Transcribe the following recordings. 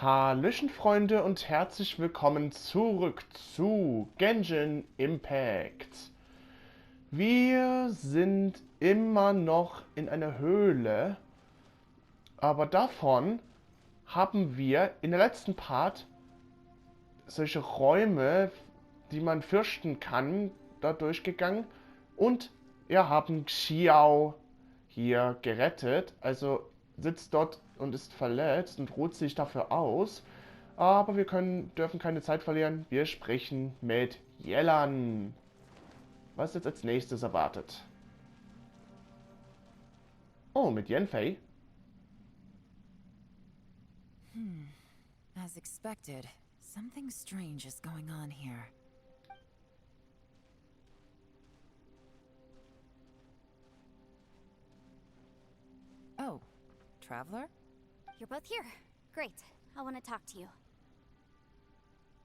Hallöchen Freunde und herzlich willkommen zurück zu Genshin Impact. Wir sind immer noch in einer Höhle, aber davon haben wir in der letzten Part solche Räume, die man fürchten kann, da durchgegangen und wir haben Xiao hier gerettet, also sitzt dort und ist verletzt und ruht sich dafür aus. Aber wir dürfen keine Zeit verlieren. Wir sprechen mit Yelan. Was jetzt als nächstes erwartet? Oh, mit Yanfei. As expected, something strange is going on here. Oh, Traveler? You're both here. Great. I want to talk to you.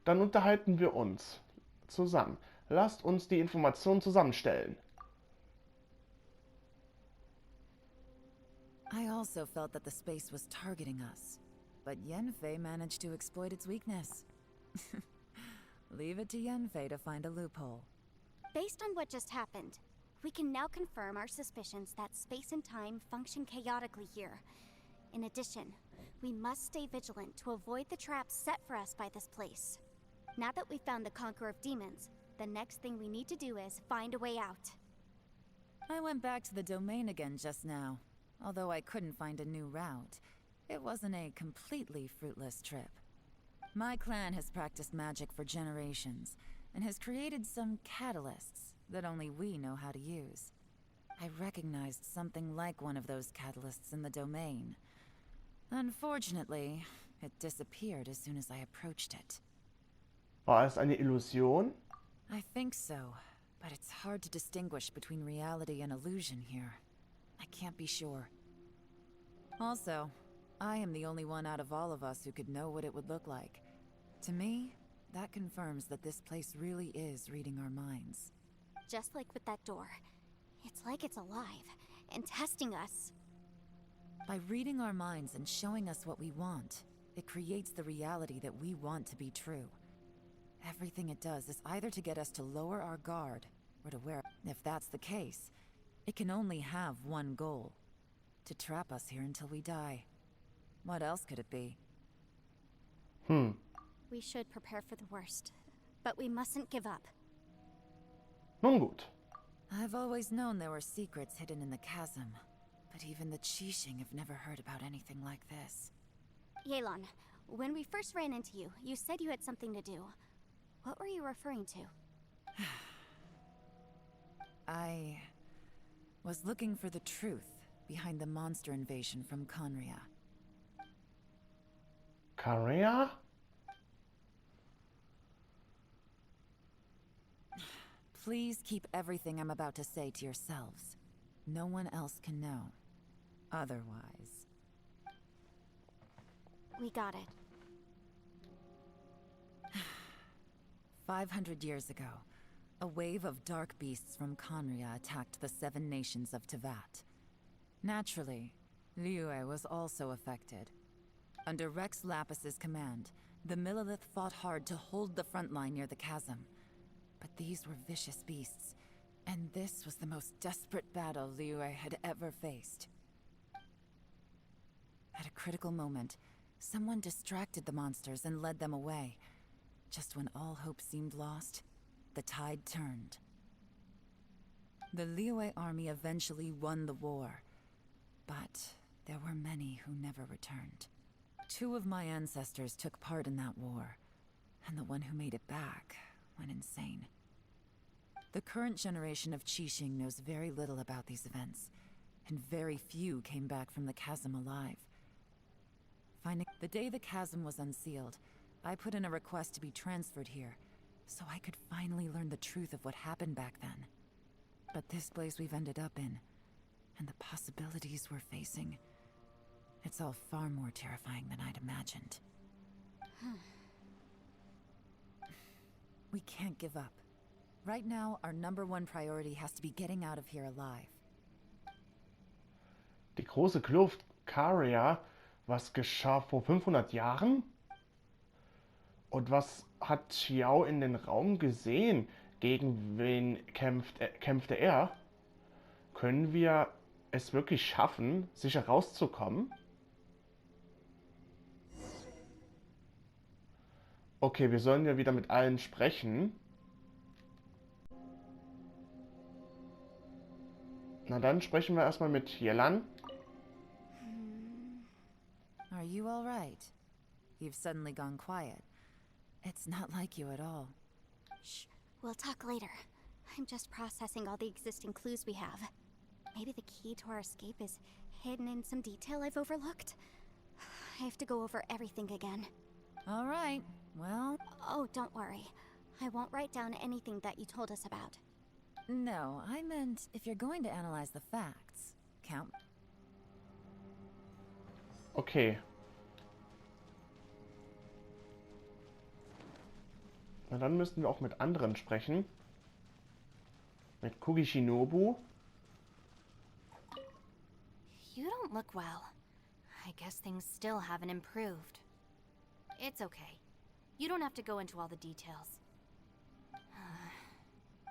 Dann unterhalten wir uns zusammen. Lasst uns die Informationen zusammenstellen. I also felt that the space was targeting us, but Yanfei managed to exploit its weakness. Leave it to Yanfei to find a loophole. Based on what just happened, we can now confirm our suspicions that space and time function chaotically here. In addition, we must stay vigilant to avoid the traps set for us by this place. Now that we've found the Conqueror of Demons, the next thing we need to do is find a way out. I went back to the domain again just now. Although I couldn't find a new route, it wasn't a completely fruitless trip. My clan has practiced magic for generations, and has created some catalysts that only we know how to use. I recognized something like one of those catalysts in the domain. Unfortunately, it disappeared as soon as I approached it. War es eine Illusion? I think so, but it's hard to distinguish between reality and illusion here. I can't be sure. Also, I am the only one out of all of us who could know what it would look like. To me, that confirms that this place really is reading our minds. Just like with that door. It's like it's alive and testing us. By reading our minds and showing us what we want, it creates the reality that we want to be true. Everything it does is either to get us to lower our guard, or to wear. If that's the case, it can only have one goal. To trap us here until we die. What else could it be? We should prepare for the worst, but we mustn't give up. Nun gut. I've always known there were secrets hidden in the chasm, but even the Qixing have never heard about anything like this. Yelan, when we first ran into you, you said you had something to do. What were you referring to? I was looking for the truth behind the monster invasion from Conria. Korea? Please keep everything I'm about to say to yourselves. No one else can know. Otherwise. We got it. 500 years ago, a wave of dark beasts from Conria attacked the 7 nations of Tevat. Naturally, Liyue was also affected. Under Rex Lapis's command, the Millelith fought hard to hold the front line near the chasm. But these were vicious beasts, and this was the most desperate battle Liyue had ever faced. At a critical moment, someone distracted the monsters and led them away. Just when all hope seemed lost, the tide turned. The Liyue army eventually won the war, but there were many who never returned. 2 of my ancestors took part in that war, and the one who made it back went insane. The current generation of Qixing knows very little about these events, and very few came back from the chasm alive. The day the chasm was unsealed, I put in a request to be transferred here, so I could finally learn the truth of what happened back then. But this place we've ended up in, and the possibilities we're facing, it's all far more terrifying than I'd imagined. We can't give up. Right now, our #1 priority has to be getting out of here alive. Die große Kluft Korea. Was geschah vor 500 Jahren? Und was hat Xiao in den Raum gesehen? Gegen wen kämpfte er? Können wir es wirklich schaffen, sicher rauszukommen? Okay, wir sollen ja wieder mit allen sprechen. Na dann sprechen wir erstmal mit Yelan. Are you all right? You've suddenly gone quiet. It's not like you at all. Shh, we'll talk later. I'm just processing all the existing clues we have. Maybe the key to our escape is hidden in some detail I've overlooked. I have to go over everything again. All right, well... Oh, don't worry. I won't write down anything that you told us about. No, I meant if you're going to analyze the facts, count... Okay. Na dann müssten wir auch mit anderen sprechen. Mit Kugishinobu. You don't look well. I guess things still haven't improved. It's okay. You don't have to go into all the details.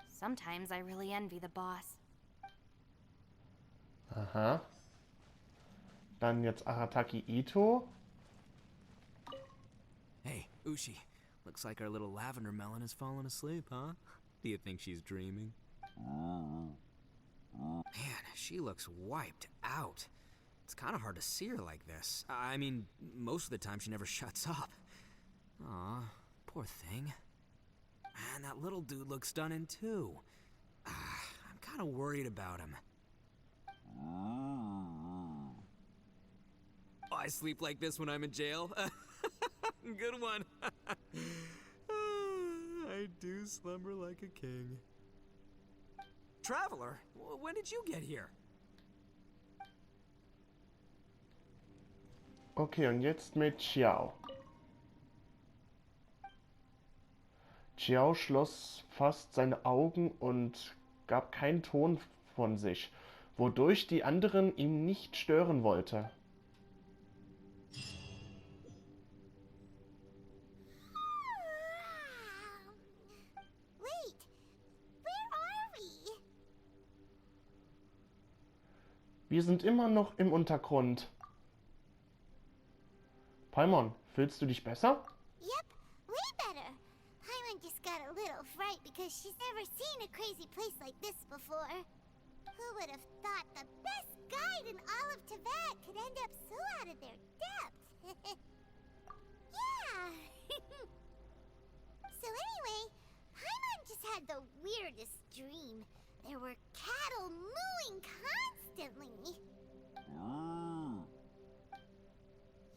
Sometimes I really envy the boss. Aha. Dann jetzt Arataki Ito. Hey, Ushi. Looks like our little lavender melon has fallen asleep, huh? Do you think she's dreaming? Man, she looks wiped out. It's kind of hard to see her like this. I mean, most of the time she never shuts up. Aw, poor thing. Man, that little dude looks stunning too. I'm kind of worried about him. Oh, I sleep like this when I'm in jail? Good one. I do slumber like a king. Traveler, when did you get here? Okay, und jetzt mit Xiao. Xiao schloss fast seine Augen und gab keinen Ton von sich, wodurch die anderen ihn nicht stören wollten. Wait, where are we? Wir sind immer noch im Untergrund. Paimon, fühlst du dich besser? Yep, way better. Paimon just got a little fright because she's never seen a crazy place like this before. Who would have thought the best guide in all of Tibet could end up so out of their depth? Yeah. So anyway, Paimon just had the weirdest dream. There were cattle mooing constantly.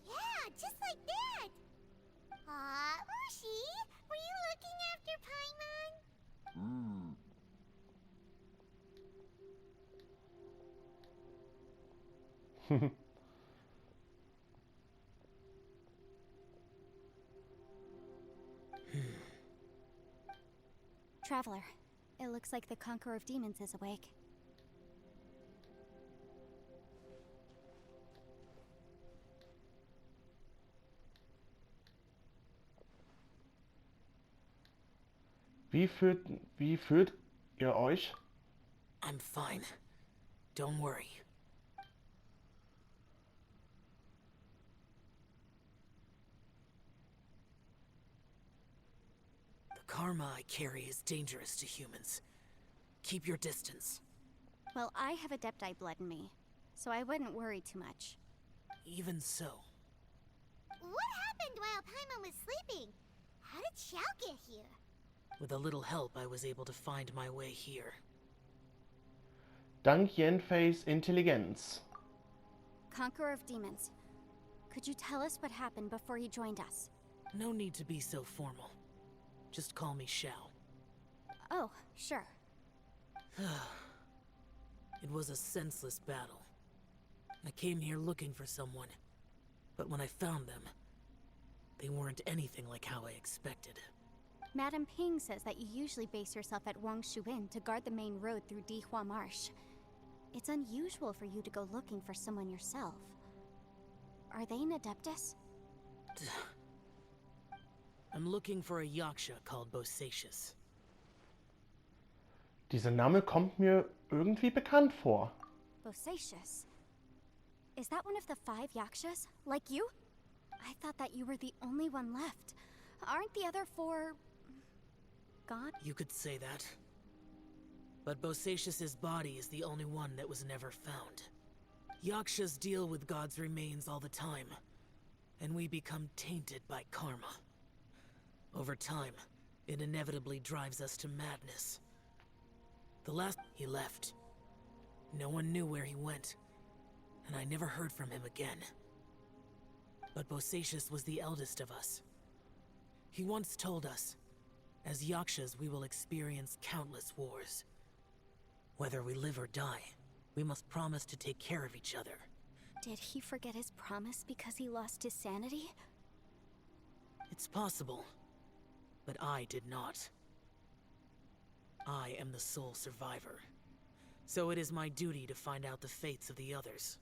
Yeah, just like that. Aw, Ushi, were you looking after Paimon? Traveler, it looks like the Conqueror of Demons is awake. Wie fühlt ihr euch? I'm fine. Don't worry. The karma I carry is dangerous to humans. Keep your distance. Well, I have Adepti blood in me, so I wouldn't worry too much. Even so. What happened while Paimon was sleeping? How did Xiao get here? With a little help, I was able to find my way here. Dank Yenfeis Intelligenz. Conqueror of Demons, could you tell us what happened before you joined us? No need to be so formal. Just call me Xiao. Oh, sure. It was a senseless battle. I came here looking for someone, but when I found them, they weren't anything like how I expected. Madame Ping says that you usually base yourself at Wangshuin to guard the main road through Dihua Marsh. It's unusual for you to go looking for someone yourself. Are they an Adeptus? I'm looking for a Yaksha called Bosacius. Dieser Name kommt mir irgendwie bekannt vor. Bosacius. Is that one of the 5 Yakshas? Like you? I thought that you were the only one left. Aren't the other 4... gone? You could say that. But Bosacius's body is the only one that was never found. Yakshas deal with God's remains all the time, and we become tainted by karma. Over time, it inevitably drives us to madness. The last he left, no one knew where he went, and I never heard from him again. But Bosacius was the eldest of us. He once told us, as Yakshas we will experience countless wars. Whether we live or die, we must promise to take care of each other. Did he forget his promise because he lost his sanity? It's possible, but I did not. I am the sole survivor, so it is my duty to find out the fates of the others.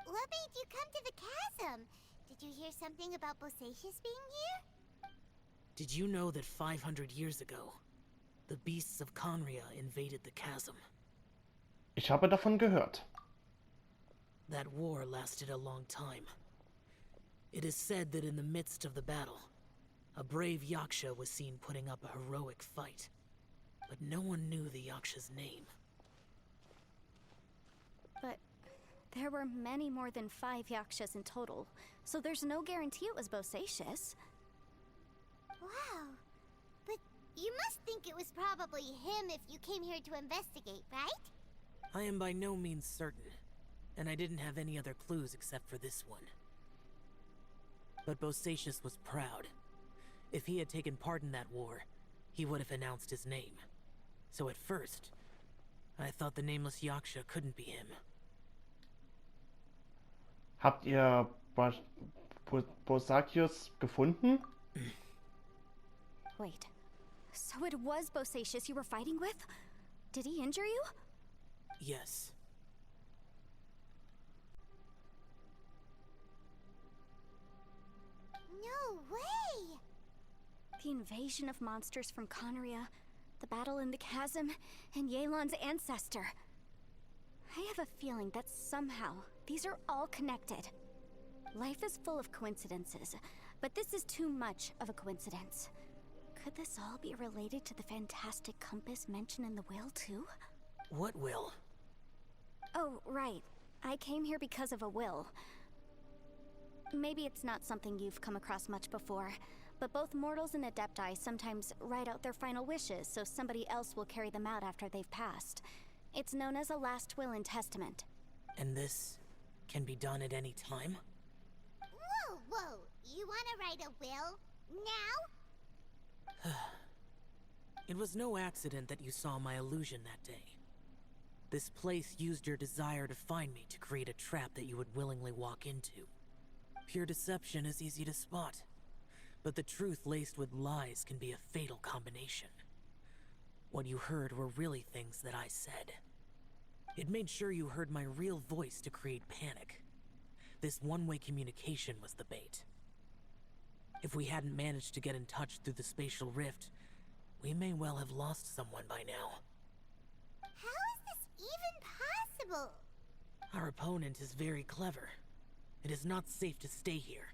What made you come to the chasm? Did you hear something about Bosacius being here? Did you know that 500 years ago, the beasts of Conria invaded the chasm? Ich habe davon gehört. That war lasted a long time. It is said that in the midst of the battle, a brave Yaksha was seen putting up a heroic fight. But no one knew the Yaksha's name. But there were many more than 5 Yakshas in total, so there's no guarantee it was Bosacius. Wow. But you must think it was probably him if you came here to investigate, right? I am by no means certain, and I didn't have any other clues except for this one. But Bosacius was proud. If he had taken part in that war, he would have announced his name. So at first, I thought the nameless Yaksha couldn't be him. Habt ihr Bosacius gefunden? Wait, so it was Bosacius you were fighting with? Did he injure you? Yes. No way! The invasion of monsters from Conria, the battle in the chasm, and Yelan's ancestor. I have a feeling that somehow these are all connected. Life is full of coincidences, but this is too much of a coincidence. Could this all be related to the Fantastic Compass mentioned in the will, too? What will? Oh, right. I came here because of a will. Maybe it's not something you've come across much before, but both mortals and adepti sometimes write out their final wishes so somebody else will carry them out after they've passed. It's known as a last will and testament. And this can be done at any time? Whoa, whoa! You wanna write a will? Now? It was no accident that you saw my illusion that day. This place used your desire to find me to create a trap that you would willingly walk into. Pure deception is easy to spot, but the truth laced with lies can be a fatal combination. What you heard were really things that I said. It made sure you heard my real voice to create panic. This one-way communication was the bait. If we hadn't managed to get in touch through the spatial rift, we may well have lost someone by now. How is this even possible? Our opponent is very clever. It is not safe to stay here.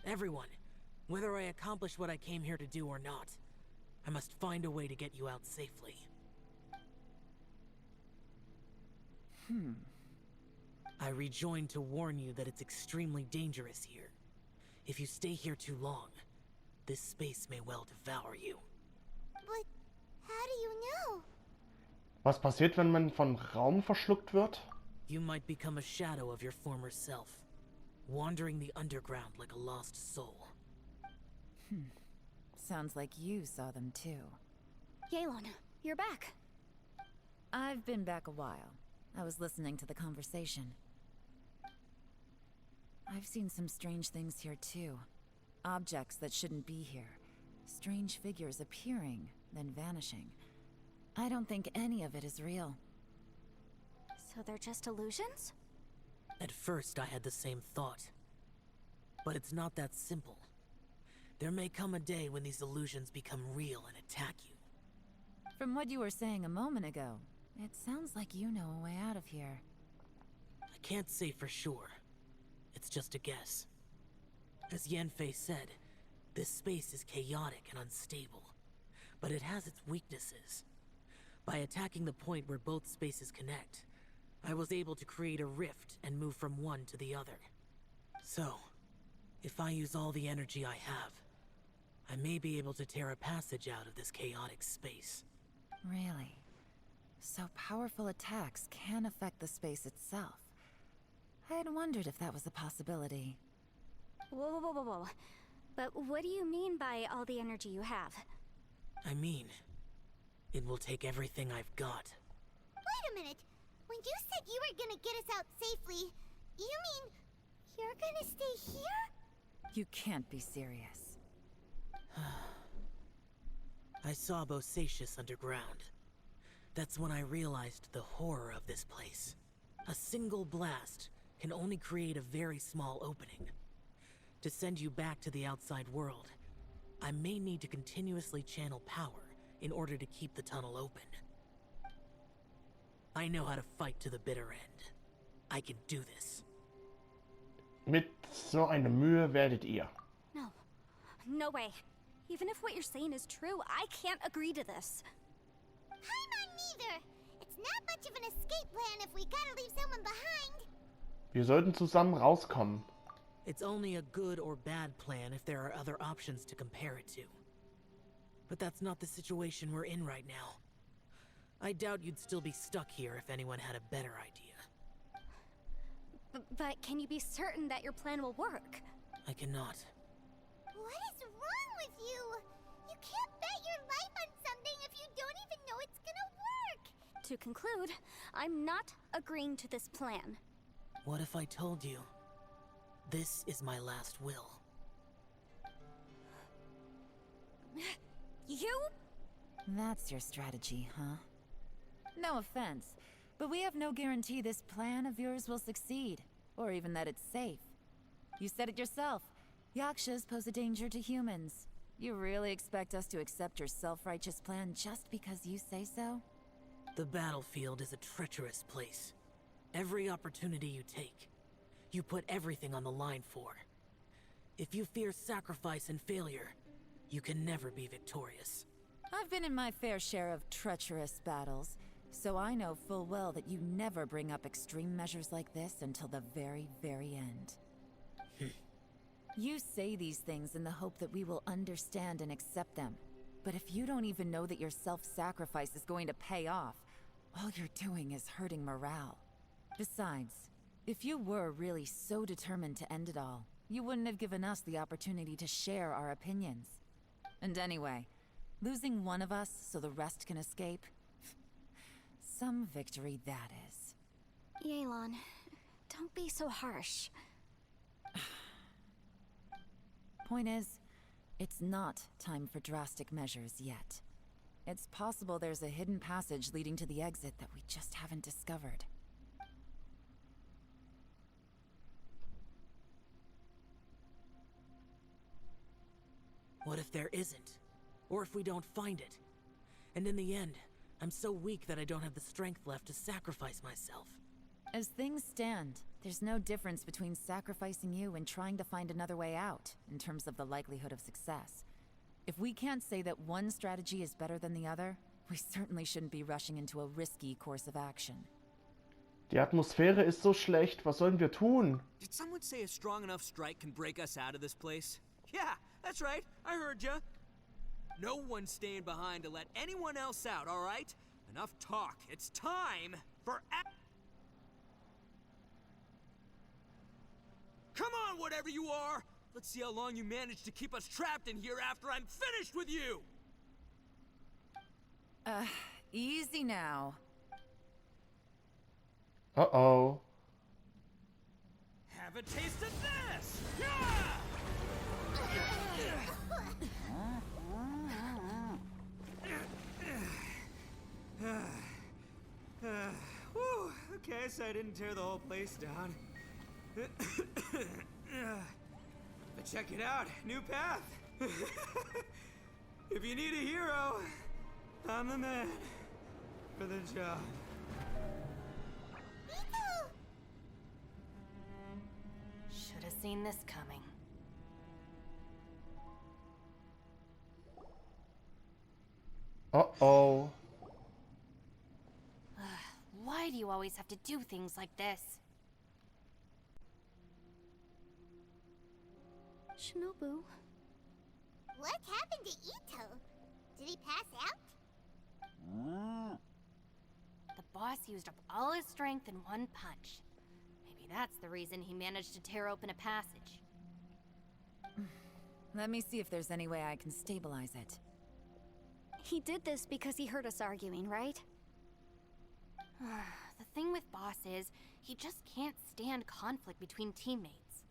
Everyone, whether I accomplish what I came here to do or not, I must find a way to get you out safely. I rejoined to warn you that it's extremely dangerous here. If you stay here too long, this space may well devour you. But how do you know? Was passiert, wenn man von Raum verschluckt wird? You might become a shadow of your former self, wandering the underground like a lost soul. Sounds like you saw them too. Yelan, you're back. I've been back a while. I was listening to the conversation. I've seen some strange things here too. Objects that shouldn't be here. Strange figures appearing, then vanishing. I don't think any of it is real. So they're just illusions? At first I had the same thought. But it's not that simple. There may come a day when these illusions become real and attack you. From what you were saying a moment ago, it sounds like you know a way out of here. I can't say for sure. It's just a guess. As Yanfei said, this space is chaotic and unstable, but it has its weaknesses. By attacking the point where both spaces connect, I was able to create a rift and move from one to the other. So, if I use all the energy I have, I may be able to tear a passage out of this chaotic space. Really? So powerful attacks can affect the space itself. I had wondered if that was a possibility. Whoa, whoa, whoa, whoa. But what do you mean by all the energy you have? I mean, it will take everything I've got. Wait a minute. When you said you were gonna get us out safely, you mean you're gonna stay here? You can't be serious. I saw Bosacius underground. That's when I realized the horror of this place. A single blast can only create a very small opening. To send you back to the outside world, I may need to continuously channel power in order to keep the tunnel open. I know how to fight to the bitter end. I can do this. Mit so einer Mühe werdet ihr. No. No way. Even if what you're saying is true, I can't agree to this. I'm on neither. It's not much of an escape plan if we gotta leave someone behind. Wir sollten zusammen rauskommen. It's only a good or bad plan if there are other options to compare it to. But that's not the situation we're in right now. I doubt you'd still be stuck here if anyone had a better idea. But can you be certain that your plan will work? I cannot. What is wrong with you? You can't bet your life on something if you don't even know it's gonna work. To conclude, I'm not agreeing to this plan. What if I told you? This is my last will. You? That's your strategy, huh? No offense, but we have no guarantee this plan of yours will succeed, or even that it's safe. You said it yourself. Yakshas pose a danger to humans. You really expect us to accept your self-righteous plan just because you say so? The battlefield is a treacherous place. Every opportunity you take, you put everything on the line for. If you fear sacrifice and failure, you can never be victorious. I've been in my fair share of treacherous battles, so I know full well that you never bring up extreme measures like this until the very, very end. You say these things in the hope that we will understand and accept them. But if you don't even know that your self-sacrifice is going to pay off, all you're doing is hurting morale. Besides, if you were really so determined to end it all, you wouldn't have given us the opportunity to share our opinions. And anyway, losing one of us so the rest can escape? Some victory that is. Yelan, don't be so harsh. Point is, it's not time for drastic measures yet. It's possible there's a hidden passage leading to the exit that we just haven't discovered. What if there isn't? Or if we don't find it? And in the end, I'm so weak that I don't have the strength left to sacrifice myself. As things stand, there's no difference between sacrificing you and trying to find another way out, in terms of the likelihood of success. If we can't say that one strategy is better than the other, we certainly shouldn't be rushing into a risky course of action. Die Atmosphäre ist so schlecht, was sollen wir tun? Did someone say a strong enough strike can break us out of this place? Yeah, that's right. I heard ya. No one's staying behind to let anyone else out, all right? Enough talk. It's time for Come on, whatever you are! Let's see how long you manage to keep us trapped in here after I'm finished with you! Easy now. Uh-oh. Have a taste of this! Whew, okay, so I didn't tear the whole place down. But check it out, new path. If you need a hero, I'm the man for the job. Should have seen this coming. Uh-oh. Why do you always have to do things like this? Shinobu. What happened to Ito? Did he pass out? The boss used up all his strength in one punch. Maybe that's the reason he managed to tear open a passage. Let me see if there's any way I can stabilize it. He did this because he heard us arguing, right? The thing with Boss is, he just can't stand conflict between teammates.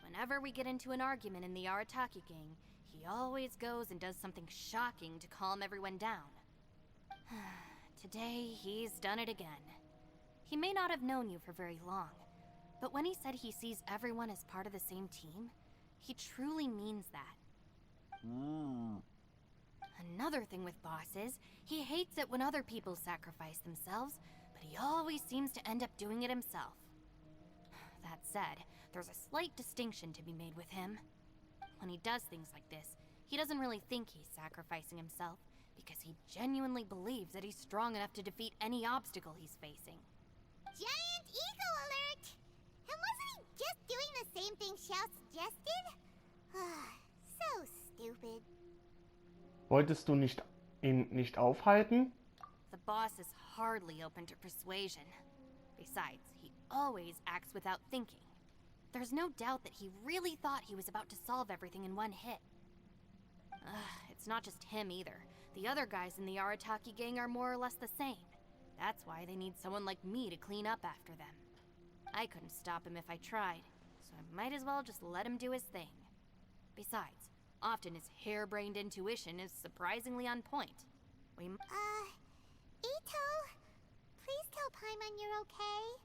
Whenever we get into an argument in the Arataki gang, he always goes and does something shocking to calm everyone down. Today, he's done it again. He may not have known you for very long, but when he said he sees everyone as part of the same team, he truly means that. Another thing with Boss is, he hates it when other people sacrifice themselves, but he always seems to end up doing it himself. That said, there's a slight distinction to be made with him. When he does things like this, he doesn't really think he's sacrificing himself, because he genuinely believes that he's strong enough to defeat any obstacle he's facing. Giant ego alert! And wasn't he just doing the same thing Xiao suggested? So stupid. Wolltest du ihn nicht aufhalten? The boss is hardly open to persuasion. Besides, he always acts without thinking. There's no doubt that he really thought he was about to solve everything in one hit. It's not just him either. The other guys in the Arataki gang are more or less the same. That's why they need someone like me to clean up after them. I couldn't stop him if I tried, so I might as well just let him do his thing. Besides, often his harebrained intuition is surprisingly on point. Ito, please tell Paimon you're okay.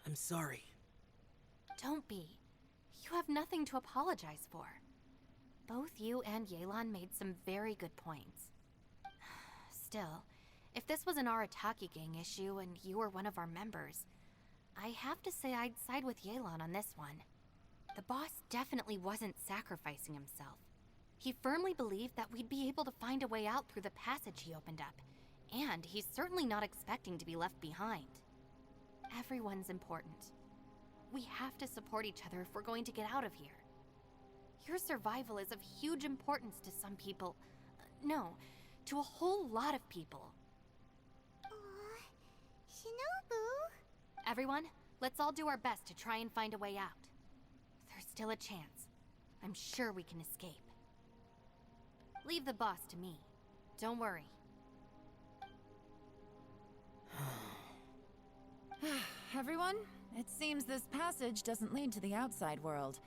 I'm sorry. Don't be. You have nothing to apologize for. Both you and Yelan made some very good points. Still, if this was an Arataki gang issue and you were one of our members, I have to say I'd side with Yelan on this one. The boss definitely wasn't sacrificing himself. He firmly believed that we'd be able to find a way out through the passage he opened up, and he's certainly not expecting to be left behind. Everyone's important. We have to support each other if we're going to get out of here. Your survival is of huge importance to some people. No, to a whole lot of people. Shinobu? Everyone, let's all do our best to try and find a way out. There's still a chance. I'm sure we can escape. Leave the boss to me. Don't worry. Everyone, it seems this passage doesn't lead to the outside world,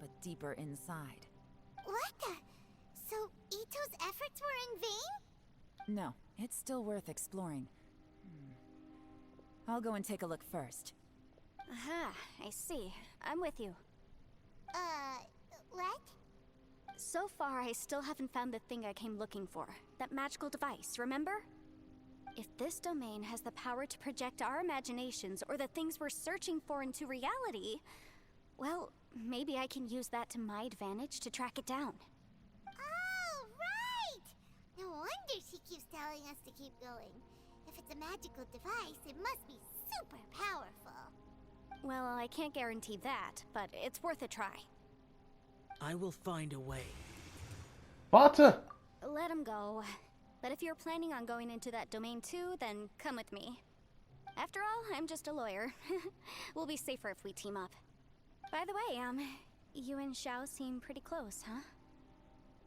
but deeper inside. What the? So Ito's efforts were in vain? No, it's still worth exploring. I'll go and take a look first. Aha, I see. I'm with you. What? So far, I still haven't found the thing I came looking for. That magical device, remember? If this domain has the power to project our imaginations or the things we're searching for into reality, well, maybe I can use that to my advantage to track it down. Oh, right! No wonder she keeps telling us to keep going. If it's a magical device, it must be super powerful. Well, I can't guarantee that, but it's worth a try. I will find a way. Warte! Let him go. But if you're planning on going into that domain too, then come with me. After all, I'm just a lawyer. We'll be safer if we team up. By the way, you and Xiao seem pretty close, huh?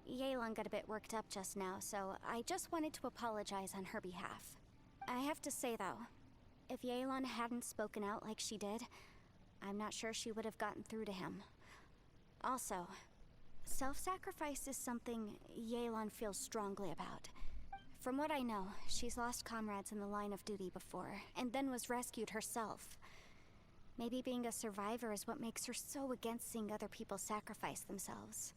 Yelan got a bit worked up just now, so I just wanted to apologize on her behalf. I have to say though, if Yelan hadn't spoken out like she did, I'm not sure she would have gotten through to him. Also, self-sacrifice is something Yelan feels strongly about. From what I know, she's lost comrades in the line of duty before, and then was rescued herself. Maybe being a survivor is what makes her so against seeing other people sacrifice themselves.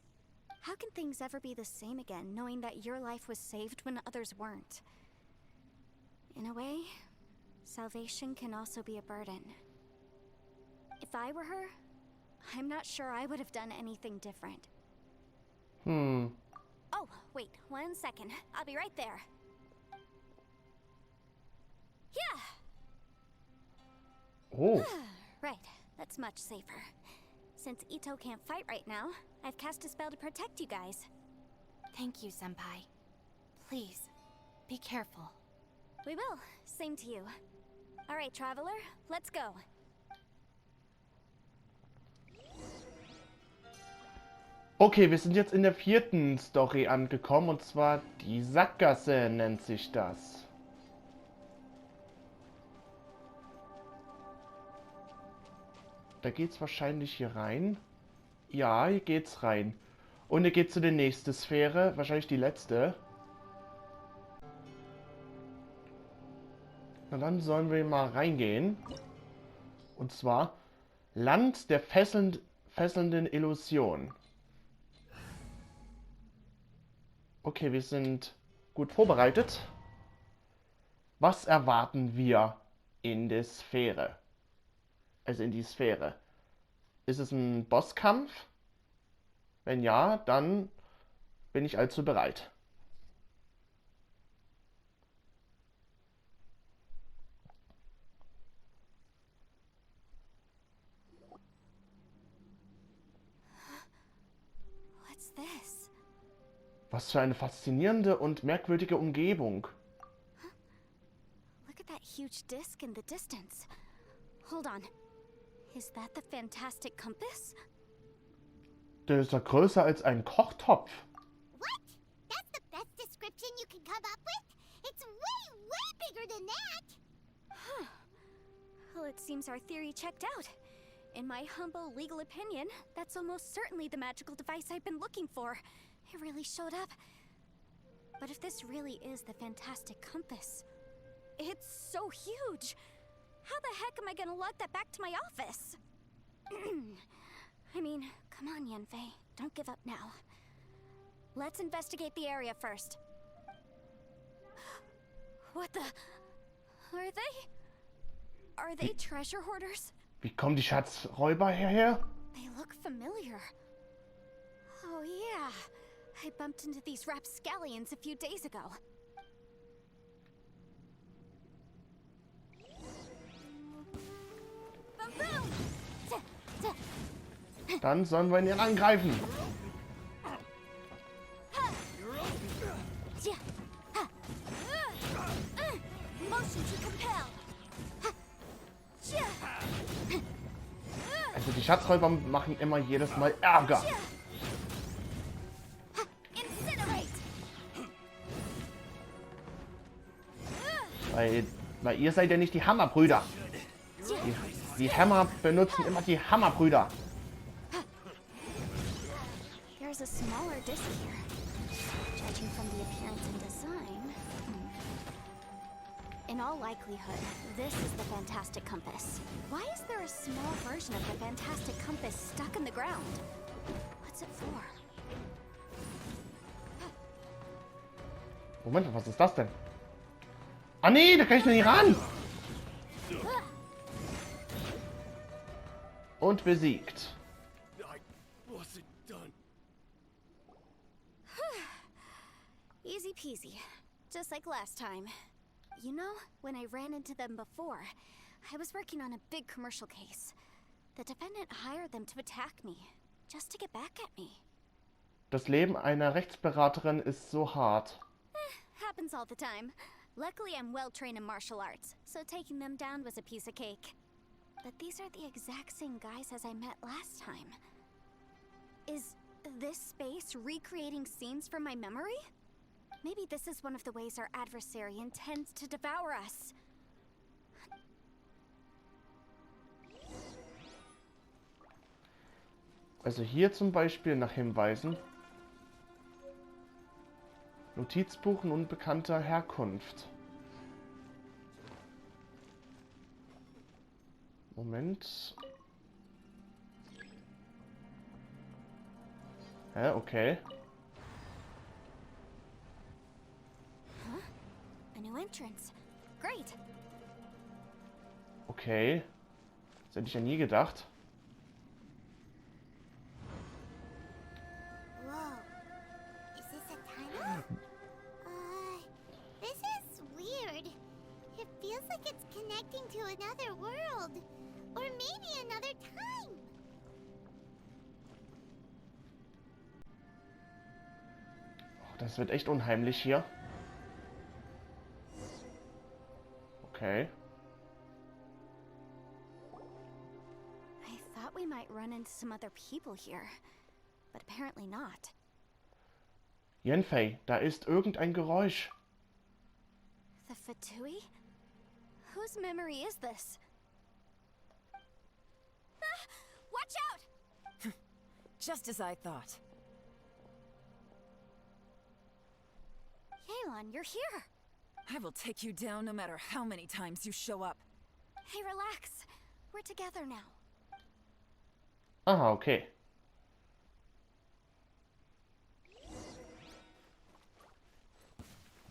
How can things ever be the same again, knowing that your life was saved when others weren't? In a way, salvation can also be a burden. If I were her, I'm not sure I would have done anything different. Oh, wait, 1 second. I'll be right there. Yeah! Oh. Right, that's much safer. Since Ito can't fight right now, I've cast a spell to protect you guys. Thank you, Senpai. Please, be careful. We will. Same to you. Alright, Traveler, let's go. Okay, wir sind jetzt in der 4. Story angekommen, und zwar die Sackgasse nennt sich das. Da geht's wahrscheinlich hier rein. Ja, hier geht's rein. Und hier geht's zu der nächsten Sphäre, wahrscheinlich die letzte. Na dann sollen wir mal reingehen. Und zwar Land der fesselnden Illusion. Okay, wir sind gut vorbereitet. Was erwarten wir in der Sphäre? Also in die Sphäre. Ist es ein Bosskampf? Wenn ja, dann bin ich allzu bereit. What's this? Was für eine faszinierende und merkwürdige Umgebung. Look at that huge disc in the distance. Hold on. Is that the Fantastic Kompass? Der ist ja größer als ein Kochtopf. What? That's the best description you can come up with? It's way, way bigger than that! Well, it seems our theory checked out. In my humble legal opinion, that's almost certainly the magical device I've been looking for. It really showed up. But if this really is the Fantastic Kompass, it's so huge! How the heck am I gonna lug that back to my office? I mean, come on, Yanfei. Don't give up now. Let's investigate the area first. What the... Are they treasure hoarders? Wie kommen die Schatzräuber hierher? They look familiar. Oh yeah. I bumped into these rapscallions a few days ago. Dann sollen wir ihn angreifen. Also die Schatzräuber machen immer jedes Mal Ärger. Weil ihr seid ja nicht die Hammerbrüder. Die Hammer benutzen immer die Hammerbrüder. There's a smaller disc here. Judging from the appearance and design. In all likelihood, this is the Fantastic Kompass. Why is there a small version of the Fantastic Kompass stuck in the ground? What's it for? Moment, was ist das denn? Ah nee, da kann ich noch nicht ran. Und besiegt. Easy peasy. Just like last time. You know, when I ran into them before, I was working on a big commercial case. The defendant hired them to attack me, just to get back at me. Das Leben einer Rechtsberaterin ist so hart. Happens all the time. Luckily, I'm well trained in martial arts, so taking them down was a piece of cake. But these are the exact same guys as I met last time. Is this space recreating scenes from my memory? Maybe this is one of the ways our adversary intends to devour us. Also hier zum Beispiel nach Hinweisen. Notizbuch unbekannter Herkunft. Moment. Hä, okay. Huh? A new entrance. Great. Okay. Das hätte ich ja nie gedacht. Whoa. Is this a tunnel? This is weird. It feels like it's connecting to another world. Or maybe another time. Oh, das wird echt unheimlich hier. Okay. I thought we might run into some other people here, but apparently not. Yenfei, da ist irgendein Geräusch. The Fatui? Whose memory is this? Ah, watch out! Just as I thought. Yelan, you're here! I will take you down no matter how many times you show up. Hey, relax. We're together now. Aha, okay.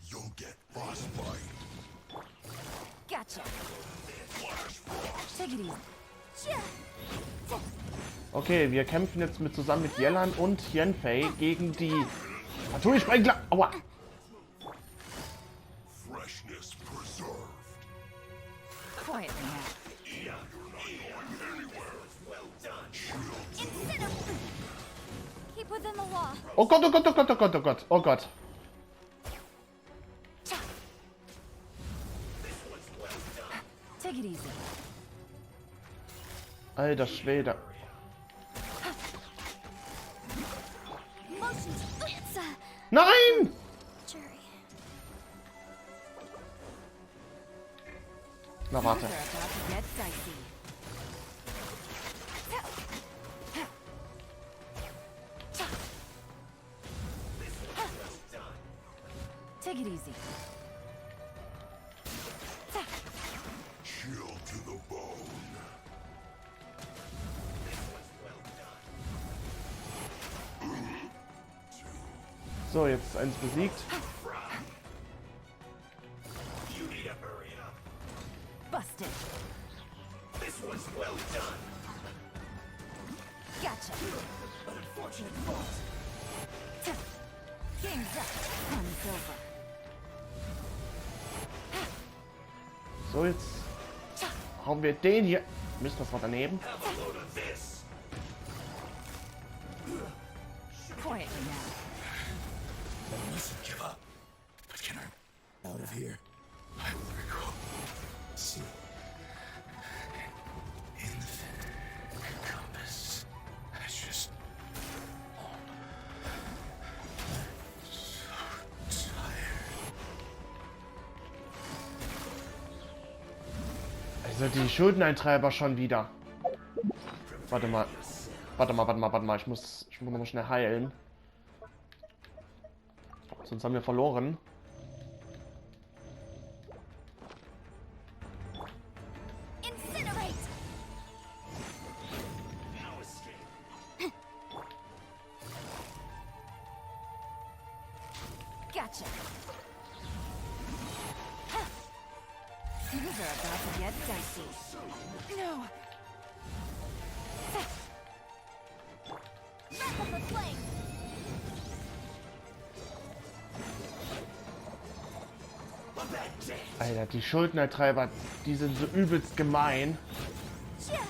You'll get frostbite. Gotcha. Take it easy. Okay, wir kämpfen jetzt zusammen mit Yelan und Yenfei gegen die Fatui-Sprengler. Aua! Freshness preserved. Quiet now. Keep within the law. Oh Gott, oh Gott, oh Gott, oh Gott, oh Gott, oh Gott. Take it easy. Alter Schwede. Motions. It's Nein! jury. Na warte. They're about to get dicey. Take it easy. Chill to the bone. So, jetzt ist eins besiegt. Busted. This was well done. Gotcha. Unfortunate fault. Game's up. Fun's over. So, jetzt hauen wir den hier. Mist, das war daneben. Have a load of this. Quietly now. I mustn't give up. But can I out of here? I will recall. See. In the compass. I just. So tired. Also die Schuldeneintreiber schon wieder. Warte mal. Warte mal. Ich muss noch mal schnell heilen. Sonst haben wir verloren. Incinerate! Gotcha. Things are about to get dicey. No. Wrap up the flame! Alter, die Schuldeneintreiber, die sind so übelst gemein. Chia!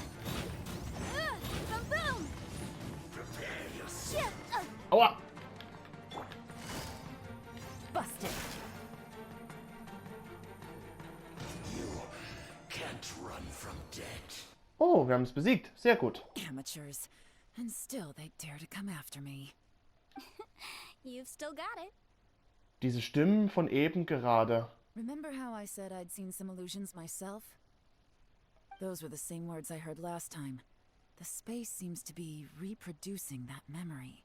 Boom! Chia! Aua! Busted. Can't run from death. Oh, wir haben es besiegt. Sehr gut. Amateurs. And still they dare to come after me. You've still got it. Diese Stimmen von eben gerade. Remember how I said I'd seen some illusions myself? Those were the same words I heard last time. The space seems to be reproducing that memory.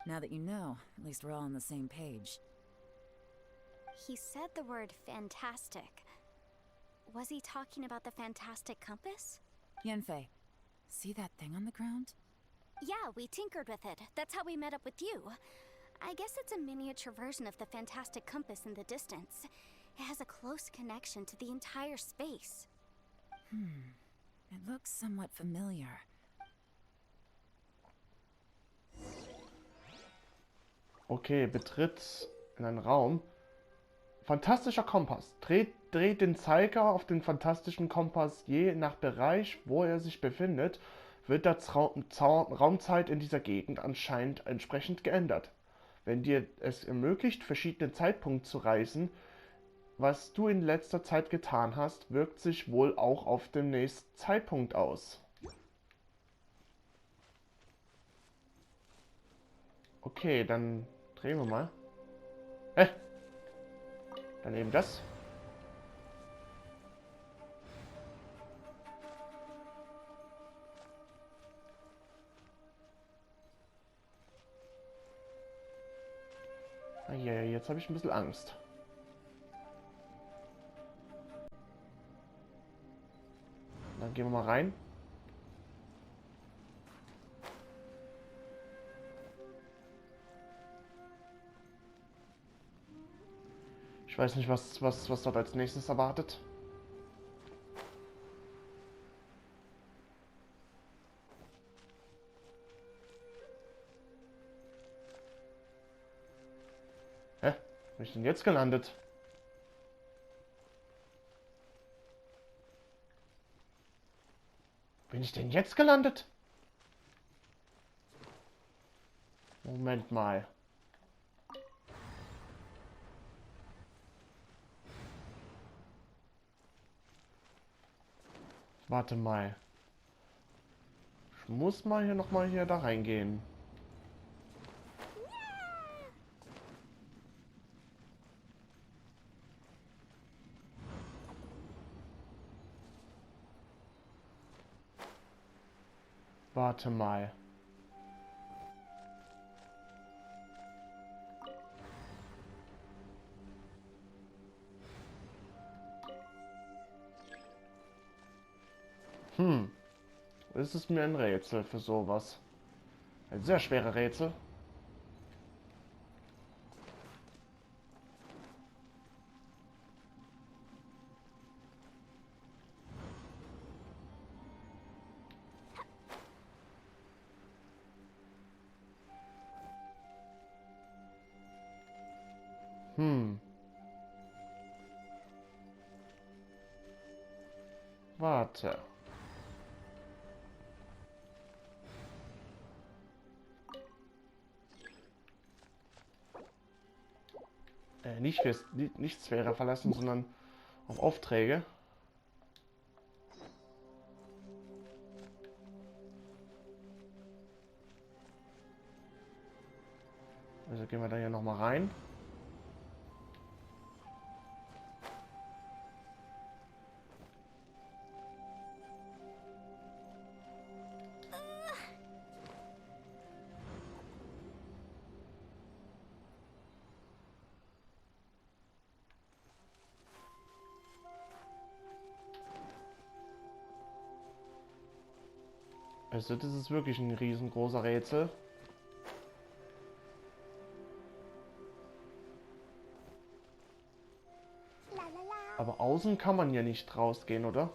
Now that you know, at least we're all on the same page. He said the word fantastic. Was he talking about the fantastic compass? Yenfei, see that thing on the ground? Yeah, we tinkered with it. That's how we met up with you. I guess it's a miniature version of the Fantastic Compass in the distance. It has a close connection to the entire space. It looks somewhat familiar. Okay, betritt in einen Raum. Fantastischer Kompass. Dreht den Zeiger auf den fantastischen Kompass je nach Bereich, wo er sich befindet, wird das Raumzeit in dieser Gegend anscheinend entsprechend geändert. Wenn dir es ermöglicht, verschiedene Zeitpunkte zu reisen, was du in letzter Zeit getan hast, wirkt sich wohl auch auf den nächsten Zeitpunkt aus. Okay, dann drehen wir mal. Dann eben das. Ja, jetzt habe ich ein bisschen Angst. Dann gehen wir mal rein. Ich weiß nicht, was dort als nächstes erwartet. Hä? Wo bin ich denn jetzt gelandet? Bin ich denn jetzt gelandet? Moment mal. Warte mal. Ich muss mal hier nochmal da reingehen. Warte mal. Das ist mir ein Rätsel für sowas. Ein sehr schweres Rätsel. Warte. Nicht Sphäre verlassen, sondern auf Aufträge. Also gehen wir da hier nochmal rein. Also das ist wirklich ein riesengroßer Rätsel. Aber außen kann man ja nicht rausgehen, oder?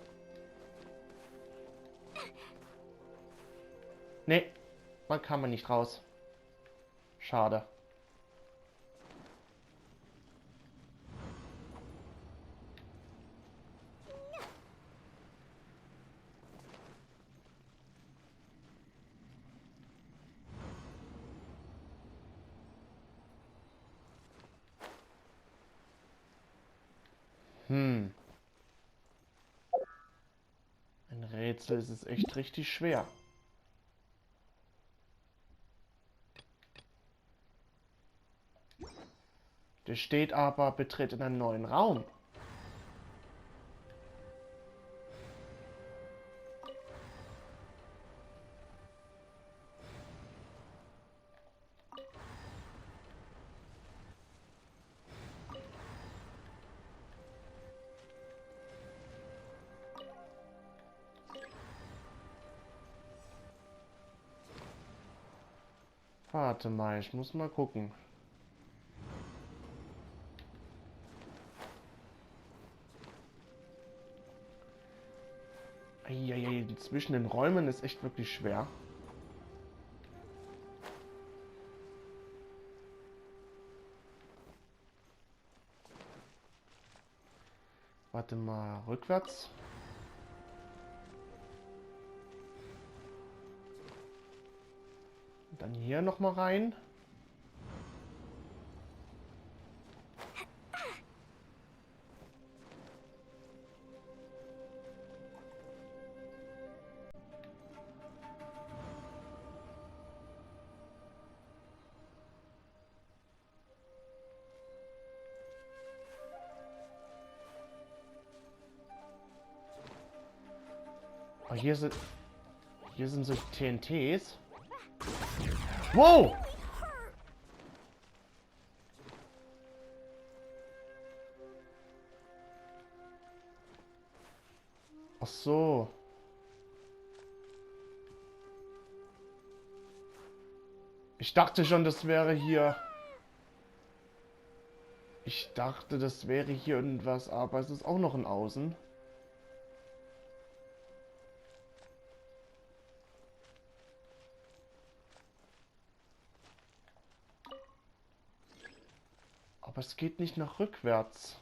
Nee, man kann man nicht raus. Schade. Ein Rätsel ist es echt richtig schwer. Der steht aber, betritt in einen neuen Raum. Warte mal, ich muss mal gucken. Eieiei, zwischen den Räumen ist echt wirklich schwer. Warte mal, rückwärts. Und dann hier noch mal rein. Oh, hier sind so TNTs. Wow! Ach so. Ich dachte schon, das wäre hier. Ich dachte, das wäre hier irgendwas, aber es ist auch noch ein Außen. Aber es geht nicht nach rückwärts.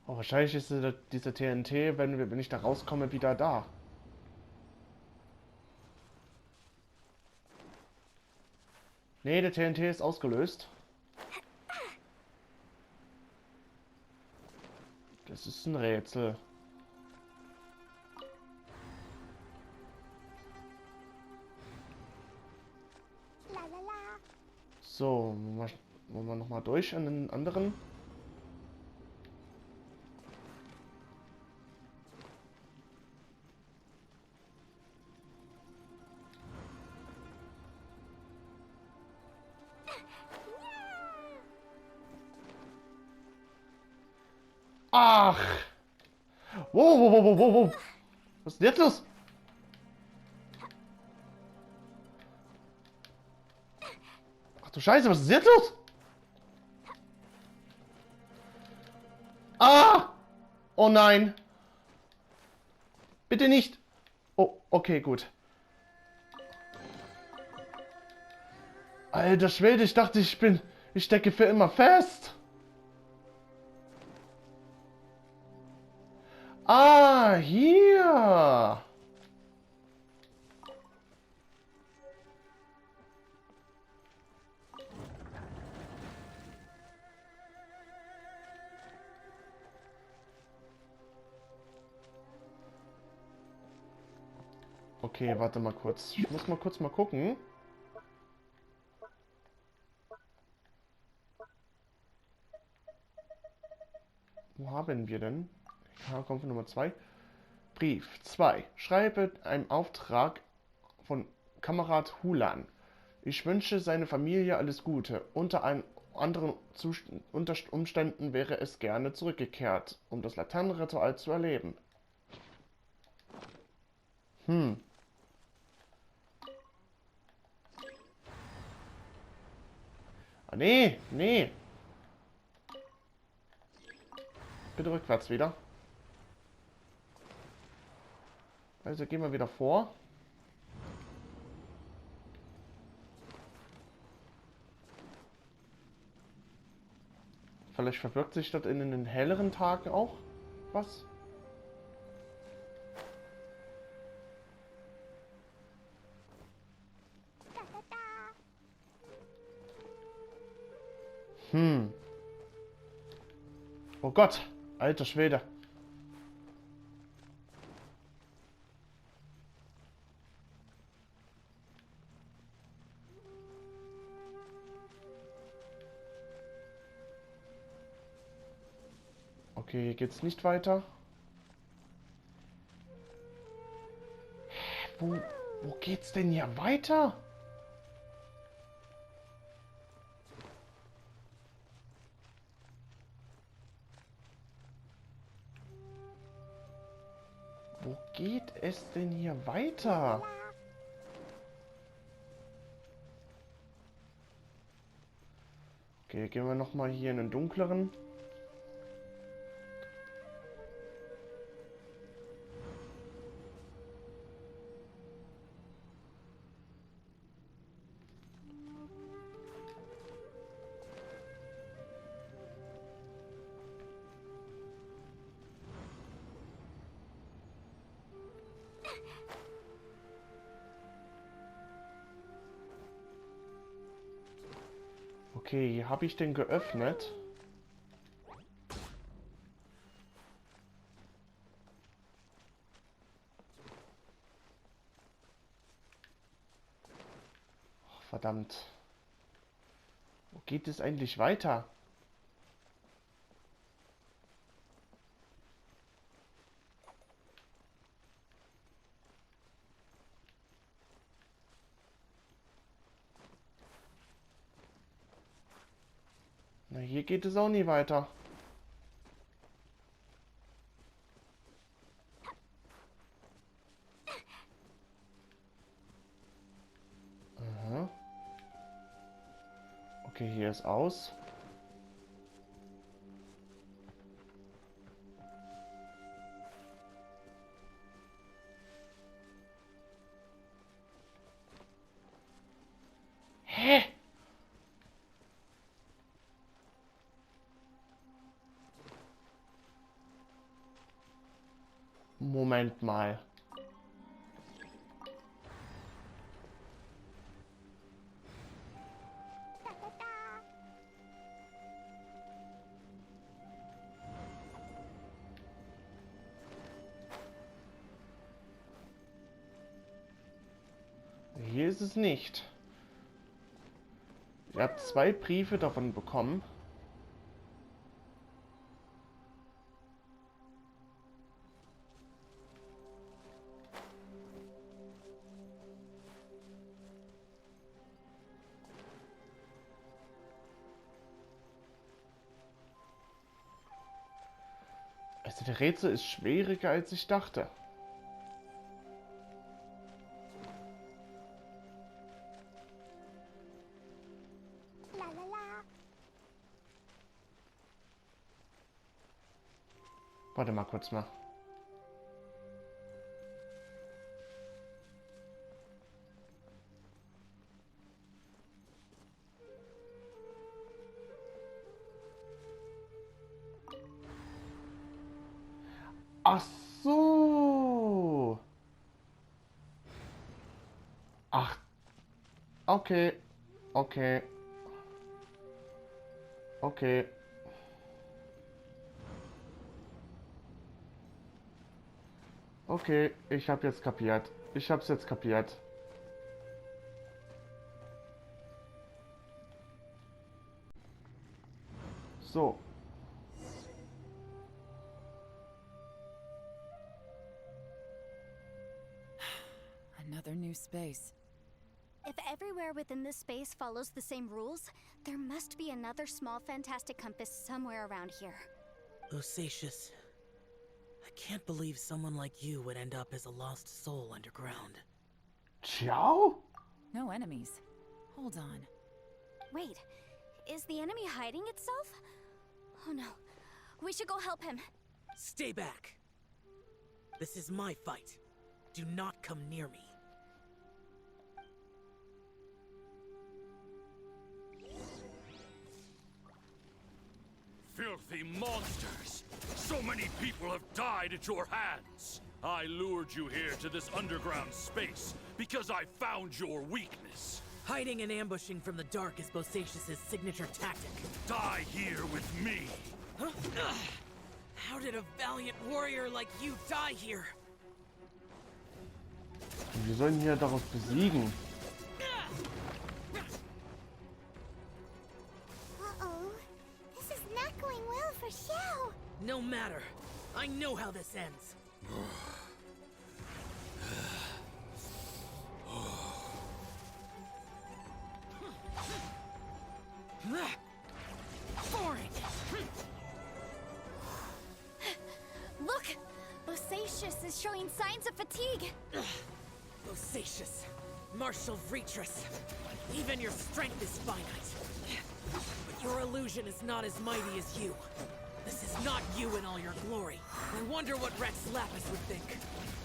Oh, wahrscheinlich ist dieser TNT, wenn ich da rauskomme, wieder da. Nee, der TNT ist ausgelöst. Das ist ein Rätsel. So, wollen wir nochmal durch an den anderen. Ach! Wow, wow, wow, wow, wow, wow. Was ist denn jetzt los? Ach du Scheiße, was ist jetzt los? Ah! Oh nein! Bitte nicht! Oh, okay, gut. Alter Schwede, ich dachte, ich stecke für immer fest. Ah, hier. Okay, warte mal kurz. Ich muss mal kurz mal gucken. Wo haben wir denn? Kommt Nummer 2. Brief 2. Schreibe einen Auftrag von Kamerad Hulan. Ich wünsche seine Familie alles Gute. Unter anderen Umständen wäre es gerne zurückgekehrt, um das Laternenritual zu erleben. Ah, nee, nee. Bitte rückwärts wieder. Also gehen wir wieder vor. Vielleicht verbirgt sich dort in den helleren Tagen auch was. Oh Gott, alter Schwede. Okay, hier geht's nicht weiter. Wo geht's denn hier weiter? geht es denn hier weiter? Okay, gehen wir nochmal hier in den dunkleren. Okay, habe ich den geöffnet? Oh, verdammt. Wo geht es eigentlich weiter? Na, hier geht es auch nie weiter. Aha. Okay, hier ist aus. Hä? Moment mal. Hier ist es nicht. Ihr habt 2 Briefe davon bekommen. Also der Rätsel ist schwieriger, als ich dachte. Warte mal kurz mal. Ach so. Ach. Okay. Okay. Okay. Okay, ich habe jetzt kapiert. Ich hab's jetzt kapiert. So. Another new space. If everywhere within this space follows the same rules, there must be another small fantastic compass somewhere around here. Bosacius, I can't believe someone like you would end up as a lost soul underground. Xiao? No enemies. Hold on. Wait, is the enemy hiding itself? Oh no, we should go help him. Stay back! This is my fight. Do not come near me. Filthy monsters! So many people have died at your hands! I lured you here to this underground space because I found your weakness. Hiding and ambushing from the dark is Bosacius' signature tactic. Die here with me! Huh? How did a valiant warrior like you die here? Wir sollen hier daraus besiegen. Uh-oh. This is not going well for Xiao. No matter. I know how this ends. Look! Bosacius is showing signs of fatigue. Bosacious, martial Vitris. Even your strength is finite. But your illusion is not as mighty as you. This is not you in all your glory. I wonder what Rex Lapis would think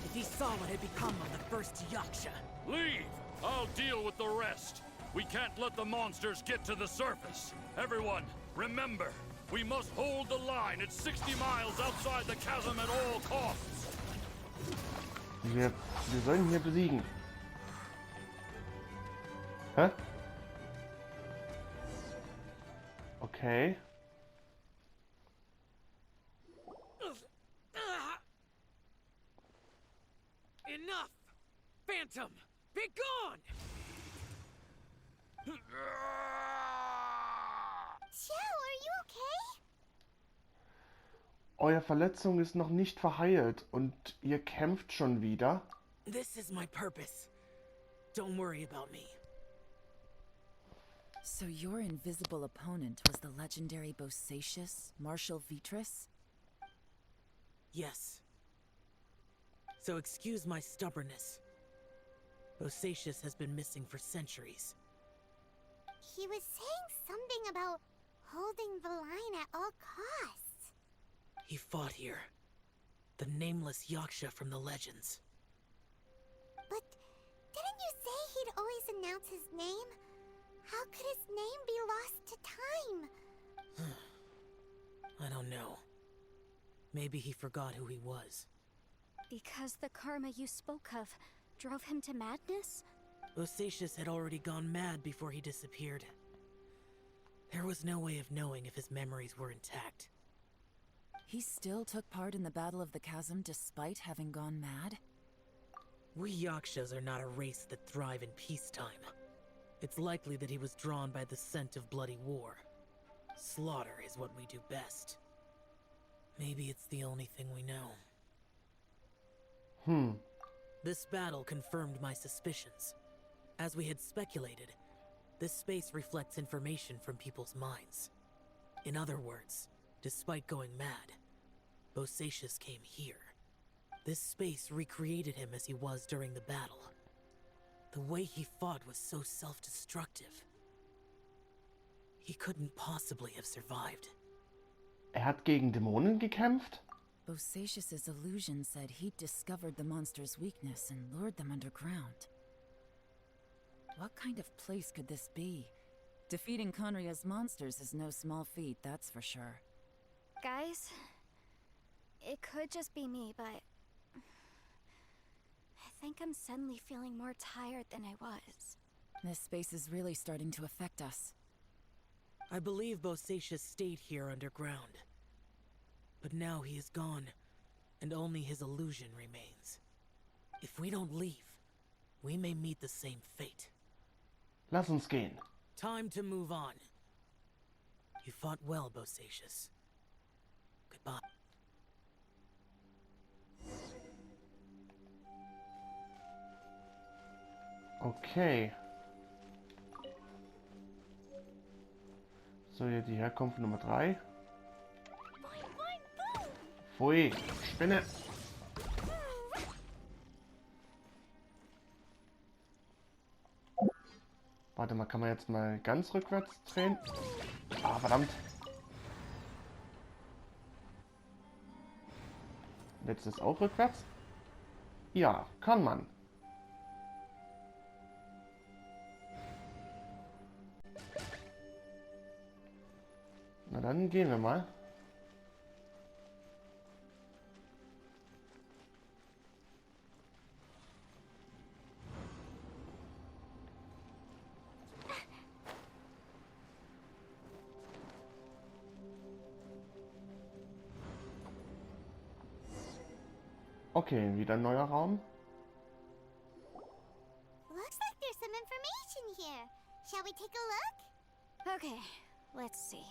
if he saw what had become of the first Yaksha. Leave! I'll deal with the rest. We can't let the monsters get to the surface. Everyone, remember, we must hold the line at 60 miles outside the chasm at all costs. Wir sollen ihn hier besiegen. Hä? Okay. Enough! Phantom, be gone! Xiao, are you okay? Eure Verletzung ist noch nicht verheilt und ihr kämpft schon wieder. This is my purpose. Don't worry about me. So your invisible opponent was the legendary Bosacious, Martial Vitris? Yes. So excuse my stubbornness. Bosacious has been missing for centuries. He was saying something about holding the line at all costs. He fought here. The nameless Yaksha from the legends. But didn't you say he'd always announce his name? How could his name be lost to time? I don't know. Maybe he forgot who he was. Because the karma you spoke of drove him to madness? Bosacious had already gone mad before he disappeared. There was no way of knowing if his memories were intact. He still took part in the Battle of the Chasm despite having gone mad? We Yakshas are not a race that thrive in peacetime. It's likely that he was drawn by the scent of bloody war. Slaughter is what we do best. Maybe it's the only thing we know. This battle confirmed my suspicions. As we had speculated, this space reflects information from people's minds. In other words, despite going mad, Bosacious came here. This space recreated him as he was during the battle. The way he fought was so self-destructive. He couldn't possibly have survived. Hat gegen Dämonen gekämpft? Bosacious's illusion said he'd discovered the monster's weakness and lured them underground. What kind of place could this be? Defeating Conria's monsters is no small feat, that's for sure. Guys, it could just be me, but I think I'm suddenly feeling more tired than I was. This space is really starting to affect us. I believe Bosacious stayed here underground. But now he is gone, and only his illusion remains. If we don't leave, we may meet the same fate. Lass uns gehen. Time to move on. You fought well, Bosacious. Goodbye. Okay. So, hier die Herkunft Nummer 3. Pfui, Spinne. Warte mal, kann man jetzt mal ganz rückwärts drehen? Ah, verdammt. Jetzt ist auch rückwärts? Ja, kann man. Na dann gehen wir mal. Okay, wieder ein neuer Raum. Looks like there's some information here. Shall we take a look? Okay, let's see.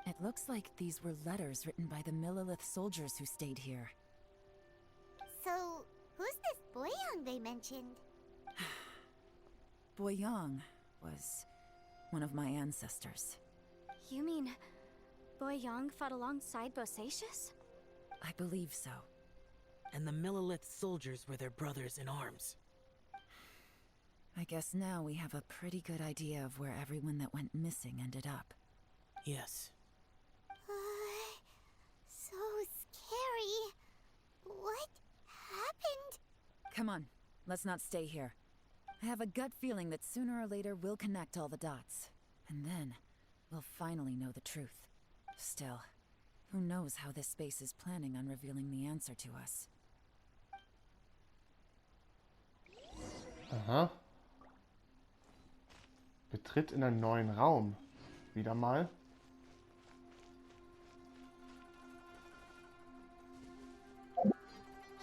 It looks like these were letters written by the Millilith soldiers who stayed here. So, they mentioned? Boyang was one of my ancestors. You mean Boyang fought alongside Bosacius? I believe so. And the Millilith soldiers were their brothers in arms. I guess now we have a pretty good idea of where everyone that went missing ended up. Yes. So scary. What happened? Come on, let's not stay here. I have a gut feeling that sooner or later we'll connect all the dots. And then, we'll finally know the truth. Still, who knows how this space is planning on revealing the answer to us. Aha. Betritt in einen neuen Raum. Wieder mal.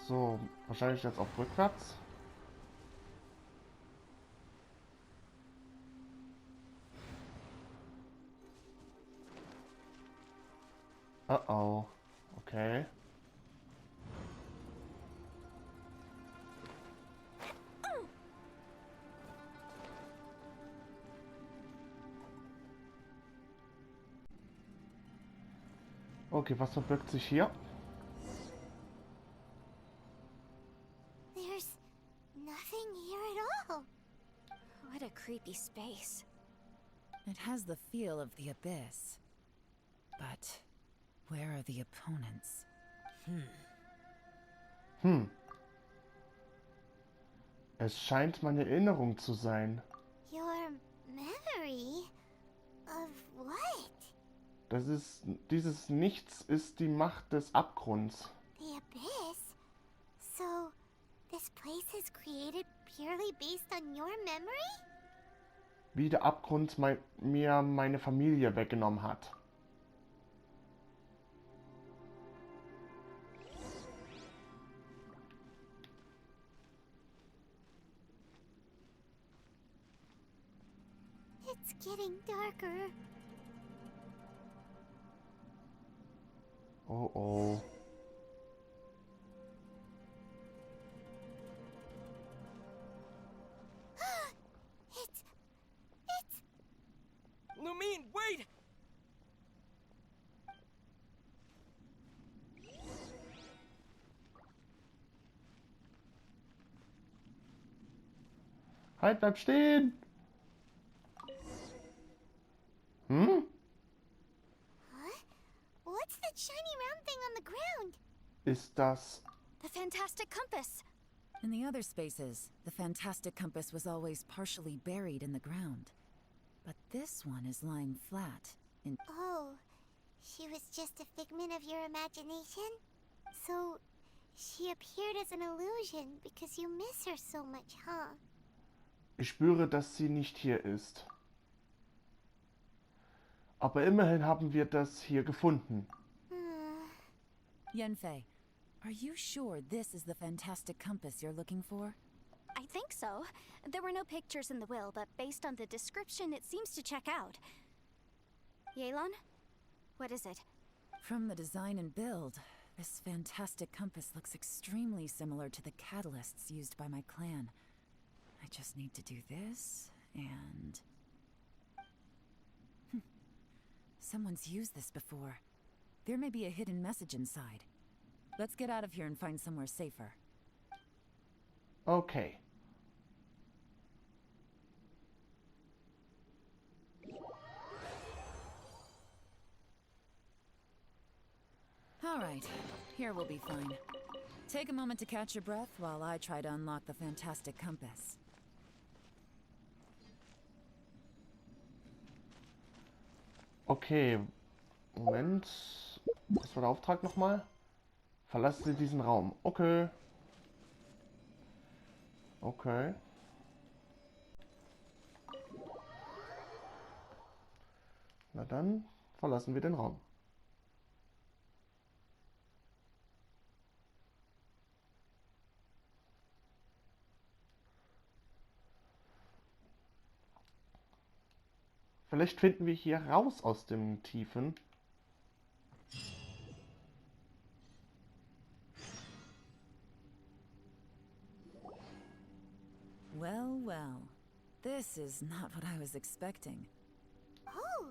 So, wahrscheinlich jetzt auch rückwärts. Oh oh. Okay. Okay, was verbirgt sich hier? There's nothing here at all. What a creepy space. It has the feel of the abyss. But where are the opponents? Es scheint meine Erinnerung zu sein. Your memory of what? Dieses Nichts ist die Macht des Abgrunds. The abyss? So, this place is created purely based on your memory? Wie der Abgrund mir meine Familie weggenommen hat. It's getting darker. Oh oh. It's... Lumine, wait! Halt, bleib stehen! Hm? Huh? What's that shiny round thing on the ground? Ist das... The Fantastic Compass. In the other spaces, the Fantastic Compass was always partially buried in the ground. But this one is lying flat in... Oh, she was just a figment of your imagination? So, she appeared as an illusion because you miss her so much, huh? Ich spüre, dass sie nicht hier ist. Aber immerhin haben wir das hier gefunden. Yanfei, are you sure this is the Fantastic Compass you're looking for? I think so. There were no pictures in the will, but based on the description, it seems to check out. Yelan? What is it? From the design and build, this Fantastic Compass looks extremely similar to the catalysts used by my clan. I just need to do this, and... Someone's used this before. There may be a hidden message inside. Let's get out of here and find somewhere safer. Okay. All right, here we'll be fine. Take a moment to catch your breath while I try to unlock the Fantastic Compass. Okay. Moment. Was war der Auftrag nochmal? Verlassen Sie diesen Raum. Okay. Okay. Na dann verlassen wir den Raum. Vielleicht finden wir hier raus aus dem Tiefen. well. This is not what I was expecting. Oh,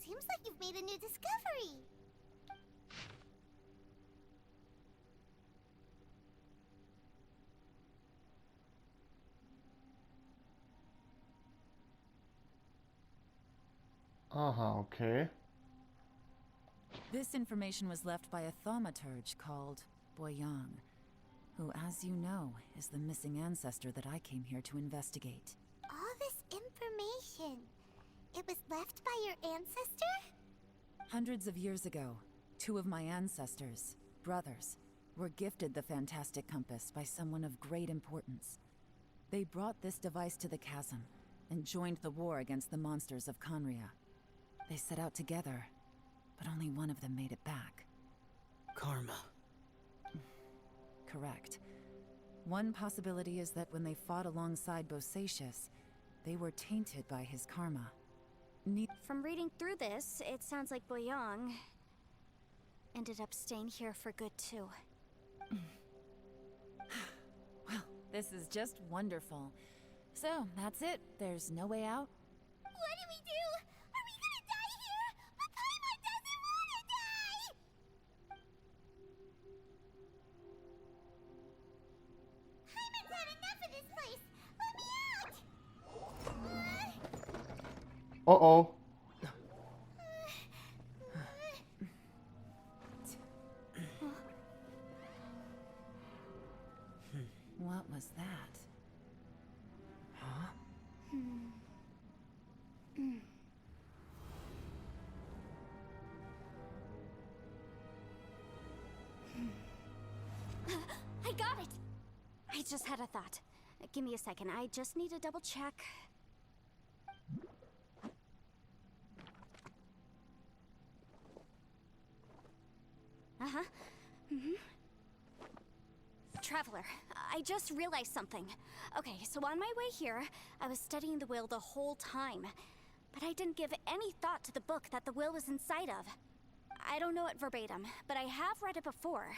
seems like you've made a new discovery. Aha, okay. This information was left by a thaumaturge called Boyang, who, as you know, is the missing ancestor that I came here to investigate. All this information, it was left by your ancestor? Hundreds of years ago, two of my ancestors, brothers, were gifted the Fantastic Compass by someone of great importance. They brought this device to the chasm and joined the war against the monsters of Conria. They set out together, but only one of them made it back. Karma. Correct. One possibility is that when they fought alongside Bosacius, they were tainted by his karma. From reading through this, it sounds like Boyang ended up staying here for good too. Well, this is just wonderful. So, that's it. There's no way out? What do we do? Are we gonna die here? But Paimon doesn't wanna die! Paimon's had enough of this place! Let me out! Uh-oh. What was that? Huh? I got it! I just had a thought. Give me a second, I just need to double check. Uh-huh. Traveler, I just realized something. Okay, so on my way here, I was studying the will the whole time. But I didn't give any thought to the book that the will was inside of. I don't know it verbatim, but I have read it before.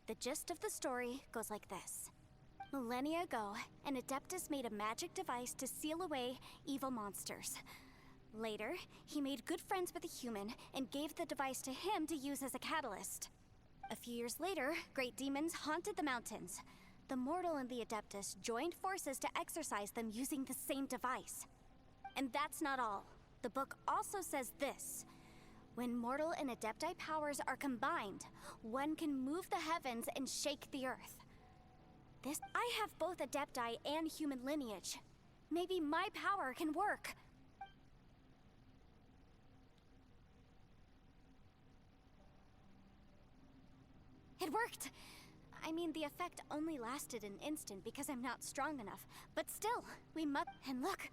The gist of the story goes like this. Millennia ago, an Adeptus made a magic device to seal away evil monsters. Later, he made good friends with a human and gave the device to him to use as a catalyst. A few years later, great demons haunted the mountains. The mortal and the Adeptus joined forces to exorcise them using the same device. And that's not all. The book also says this. When mortal and Adepti powers are combined, one can move the heavens and shake the earth. I have both Adepti and human lineage. Maybe my power can work. It worked! I mean, the effect only lasted an instant because I'm not strong enough. But still, we must... And look!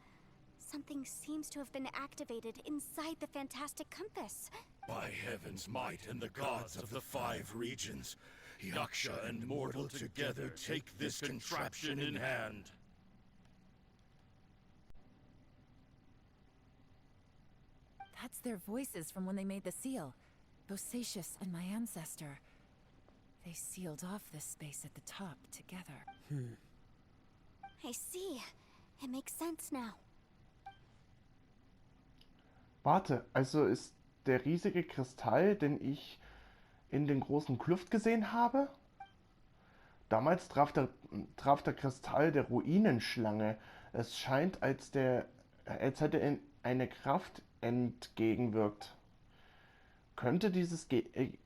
Something seems to have been activated inside the Fantastic Compass. By heaven's might and the gods of the 5 regions, Yaksha and mortal together take this contraption in hand. That's their voices from when they made the seal. Bosacius and my ancestor. They sealed off this space at the top together. I see. It makes sense now. Warte, also ist der riesige Kristall, den ich in den großen Kluft gesehen habe? Damals traf der Kristall der Ruinenschlange. Es scheint, als hätte er eine Kraft entgegenwirkt. Könnte dieses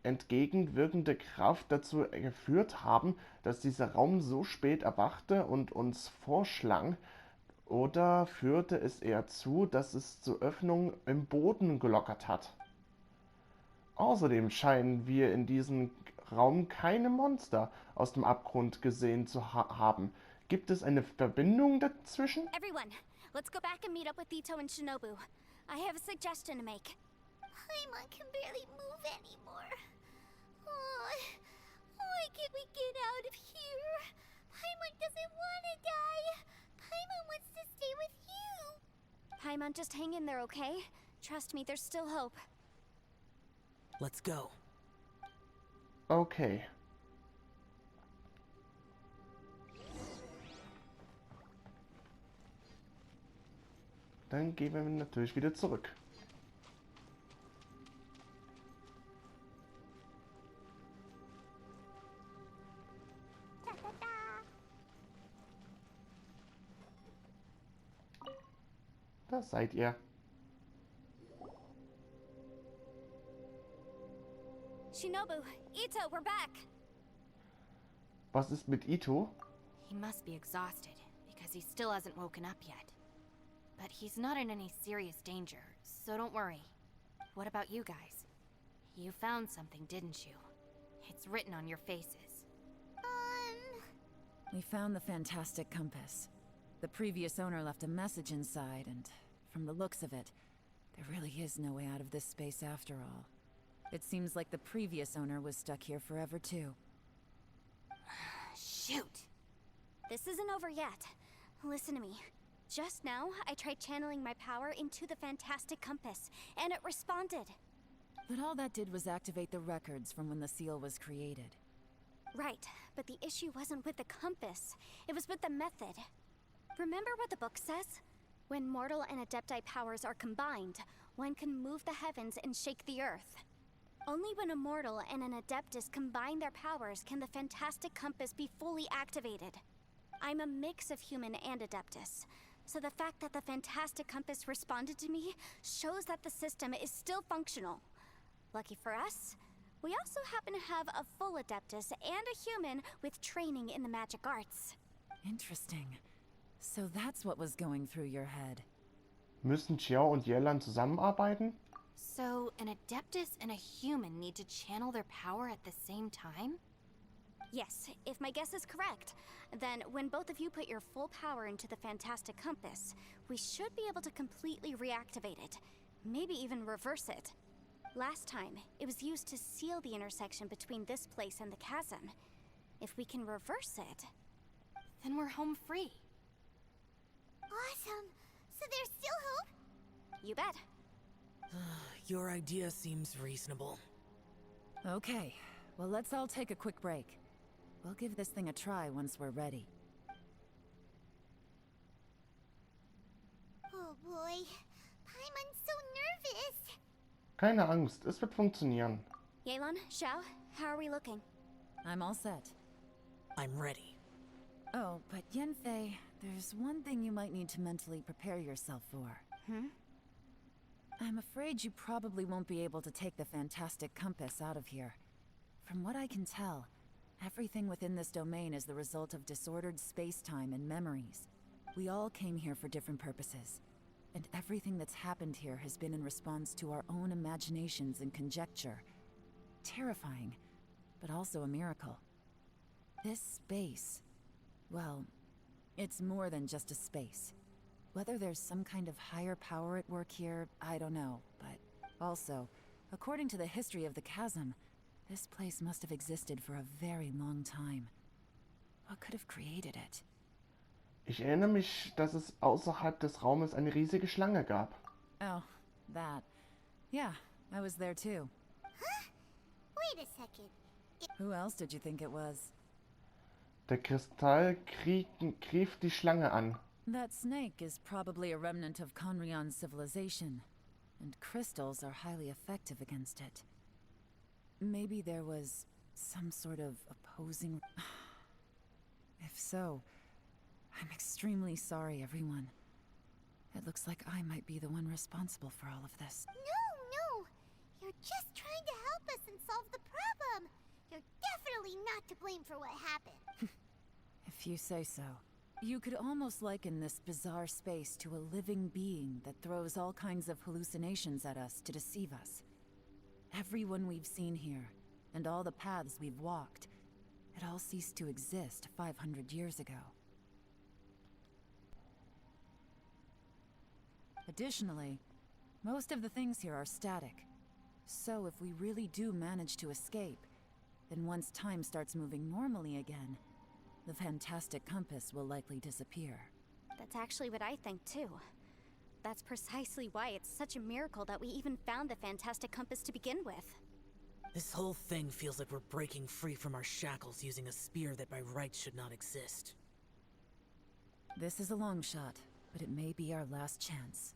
entgegenwirkende Kraft dazu geführt haben, dass dieser Raum so spät erwachte und uns vorschlang? Oder führte es eher zu, dass es zu Öffnungen im Boden gelockert hat? Außerdem scheinen wir in diesem Raum keine Monster aus dem Abgrund gesehen zu haben. Gibt es eine Verbindung dazwischen? Everyone, let's go back and meet up with Ito and Shinobu. I have a suggestion to make. Paimon can barely move anymore. Oh, why can't we get out of here? Paimon doesn't want to die. Paimon wants to stay with you. Paimon, just hang in there, okay? Trust me, there's still hope. Let's go. Okay. Dann gehen wir natürlich wieder zurück. Da seid ihr. Shinobu, Ito, we're back. Was ist mit Ito? He must be exhausted, because he still hasn't woken up yet. But he's not in any serious danger, so don't worry. What about you guys? You found something, didn't you? It's written on your faces. We found the Fantastic Compass. The previous owner left a message inside, and from the looks of it, there really is no way out of this space after all. It seems like the previous owner was stuck here forever too. Shoot! This isn't over yet. Listen to me. Just now, I tried channeling my power into the Fantastic Compass, and it responded. But all that did was activate the records from when the seal was created. Right, but the issue wasn't with the compass. It was with the method. Remember what the book says? When mortal and adepti powers are combined, one can move the heavens and shake the earth. Only when a mortal and an adeptus combine their powers can the Fantastic Compass be fully activated. I'm a mix of human and adeptus, so the fact that the Fantastic Compass responded to me shows that the system is still functional. Lucky for us, we also happen to have a full adeptus and a human with training in the magic arts. Interesting. So that's what was going through your head. Müssen Xiao und Yelan zusammenarbeiten? So, an adeptus and a human need to channel their power at the same time? Yes, if my guess is correct, then when both of you put your full power into the Fantastic Compass, we should be able to completely reactivate it. Maybe even reverse it. Last time, it was used to seal the intersection between this place and the chasm. If we can reverse it, Then we're home free. Awesome. So there's still hope? you bet. Your idea seems reasonable. Okay, well let's all take a quick break. We'll give this thing a try once we're ready. Oh boy. Paimon's so nervous. Keine Angst, es wird funktionieren. Yelan, Xiao, how are we looking? I'm all set. I'm ready. Oh, but Yanfei, there's one thing you might need to mentally prepare yourself for. I'm afraid you probably won't be able to take the Fantastic Compass out of here. From what I can tell, everything within this domain is the result of disordered space-time and memories. We all came here for different purposes, and everything that's happened here has been in response to our own imaginations and conjecture. Terrifying, but also a miracle. This space, well, it's more than just a space. Whether there's some kind of higher power at work here, I don't know, but also, according to the history of the chasm, this place must have existed for a very long time. What could have created it? Ich erinnere mich, dass es außerhalb des Raumes eine riesige Schlange gab. Oh, that. Yeah, I was there too. Wait a second. Who else did you think it was? Der Kristall griff die Schlange an. That snake is probably a remnant of Conrion's civilization, and crystals are highly effective against it. Maybe there was some sort of opposing... If so, I'm extremely sorry, everyone. It looks like I might be the one responsible for all of this. No. You're just trying to help us and solve the problem. You're definitely not to blame for what happened. If you say so. You could almost liken this bizarre space to a living being that throws all kinds of hallucinations at us to deceive us. Everyone we've seen here, and all the paths we've walked, it all ceased to exist 500 years ago. Additionally, most of the things here are static. So if we really do manage to escape, then once time starts moving normally again, the Fantastic Compass will likely disappear. That's actually what I think too. That's precisely why it's such a miracle that we even found the Fantastic Compass to begin with. This whole thing feels like we're breaking free from our shackles using a spear that by rights should not exist. This is a long shot, but it may be our last chance.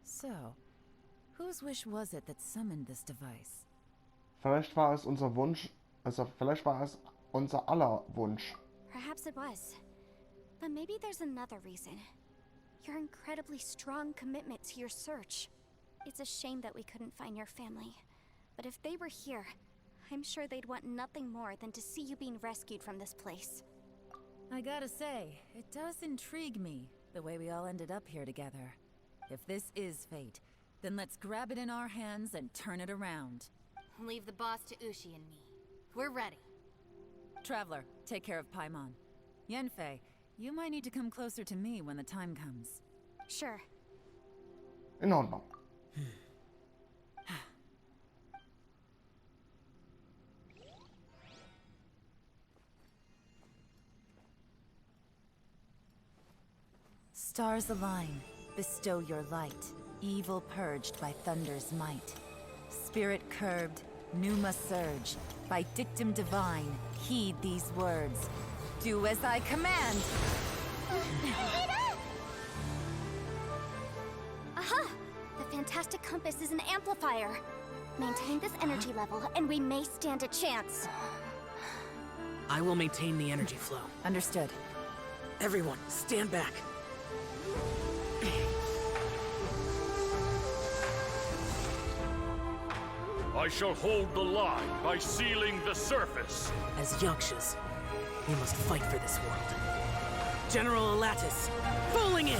So, whose wish was it that summoned this device? Vielleicht war es unser Wunsch, also vielleicht war es unser aller Wunsch. Perhaps it was. But maybe there's another reason. Your incredibly strong commitment to your search. It's a shame that we couldn't find your family. But if they were here, I'm sure they'd want nothing more than to see you being rescued from this place. I gotta say, it does intrigue me, the way we all ended up here together. If this is fate, then let's grab it in our hands and turn it around. Leave the boss to Ushi and me. We're ready. Traveler, take care of Paimon. Yanfei, you might need to come closer to me when the time comes. Sure. In Ordnung. Stars align, bestow your light. Evil purged by thunder's might. Spirit curbed, pneuma surge. By dictum divine, heed these words. Do as I command! Aha! The Fantastic Compass is an amplifier. Maintain this energy level, and we may stand a chance. I will maintain the energy flow. Understood. Everyone, stand back. I shall hold the line by sealing the surface. As Yakshas, we must fight for this world. General Alatus, falling in!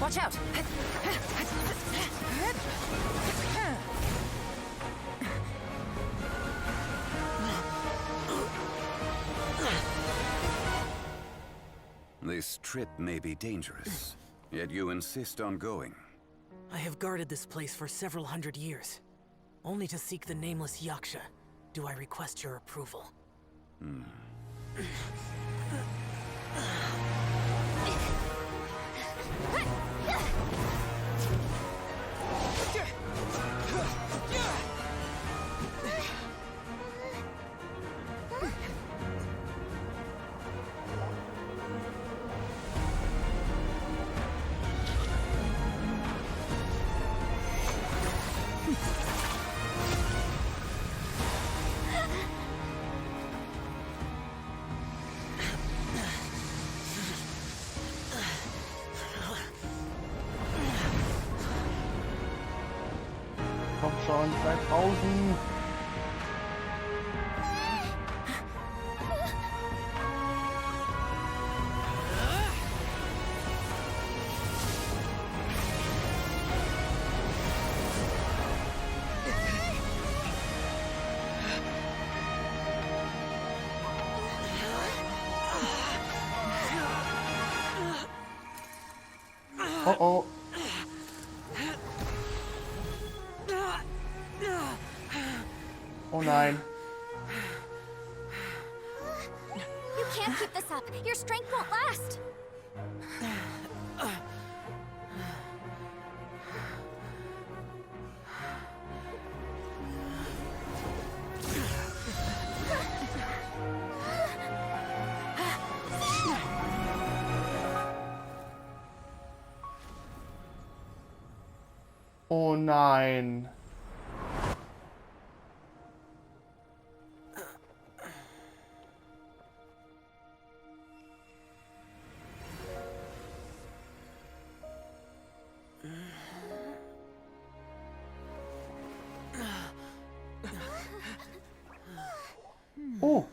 Watch out! This trip may be dangerous, yet you insist on going. I have guarded this place for several hundred years. Only to seek the nameless Yaksha do I request your approval. Komm schon, 2000. Oh oh. Oh nein. You can't keep this up. Your strength won't last. Oh nein. Oh.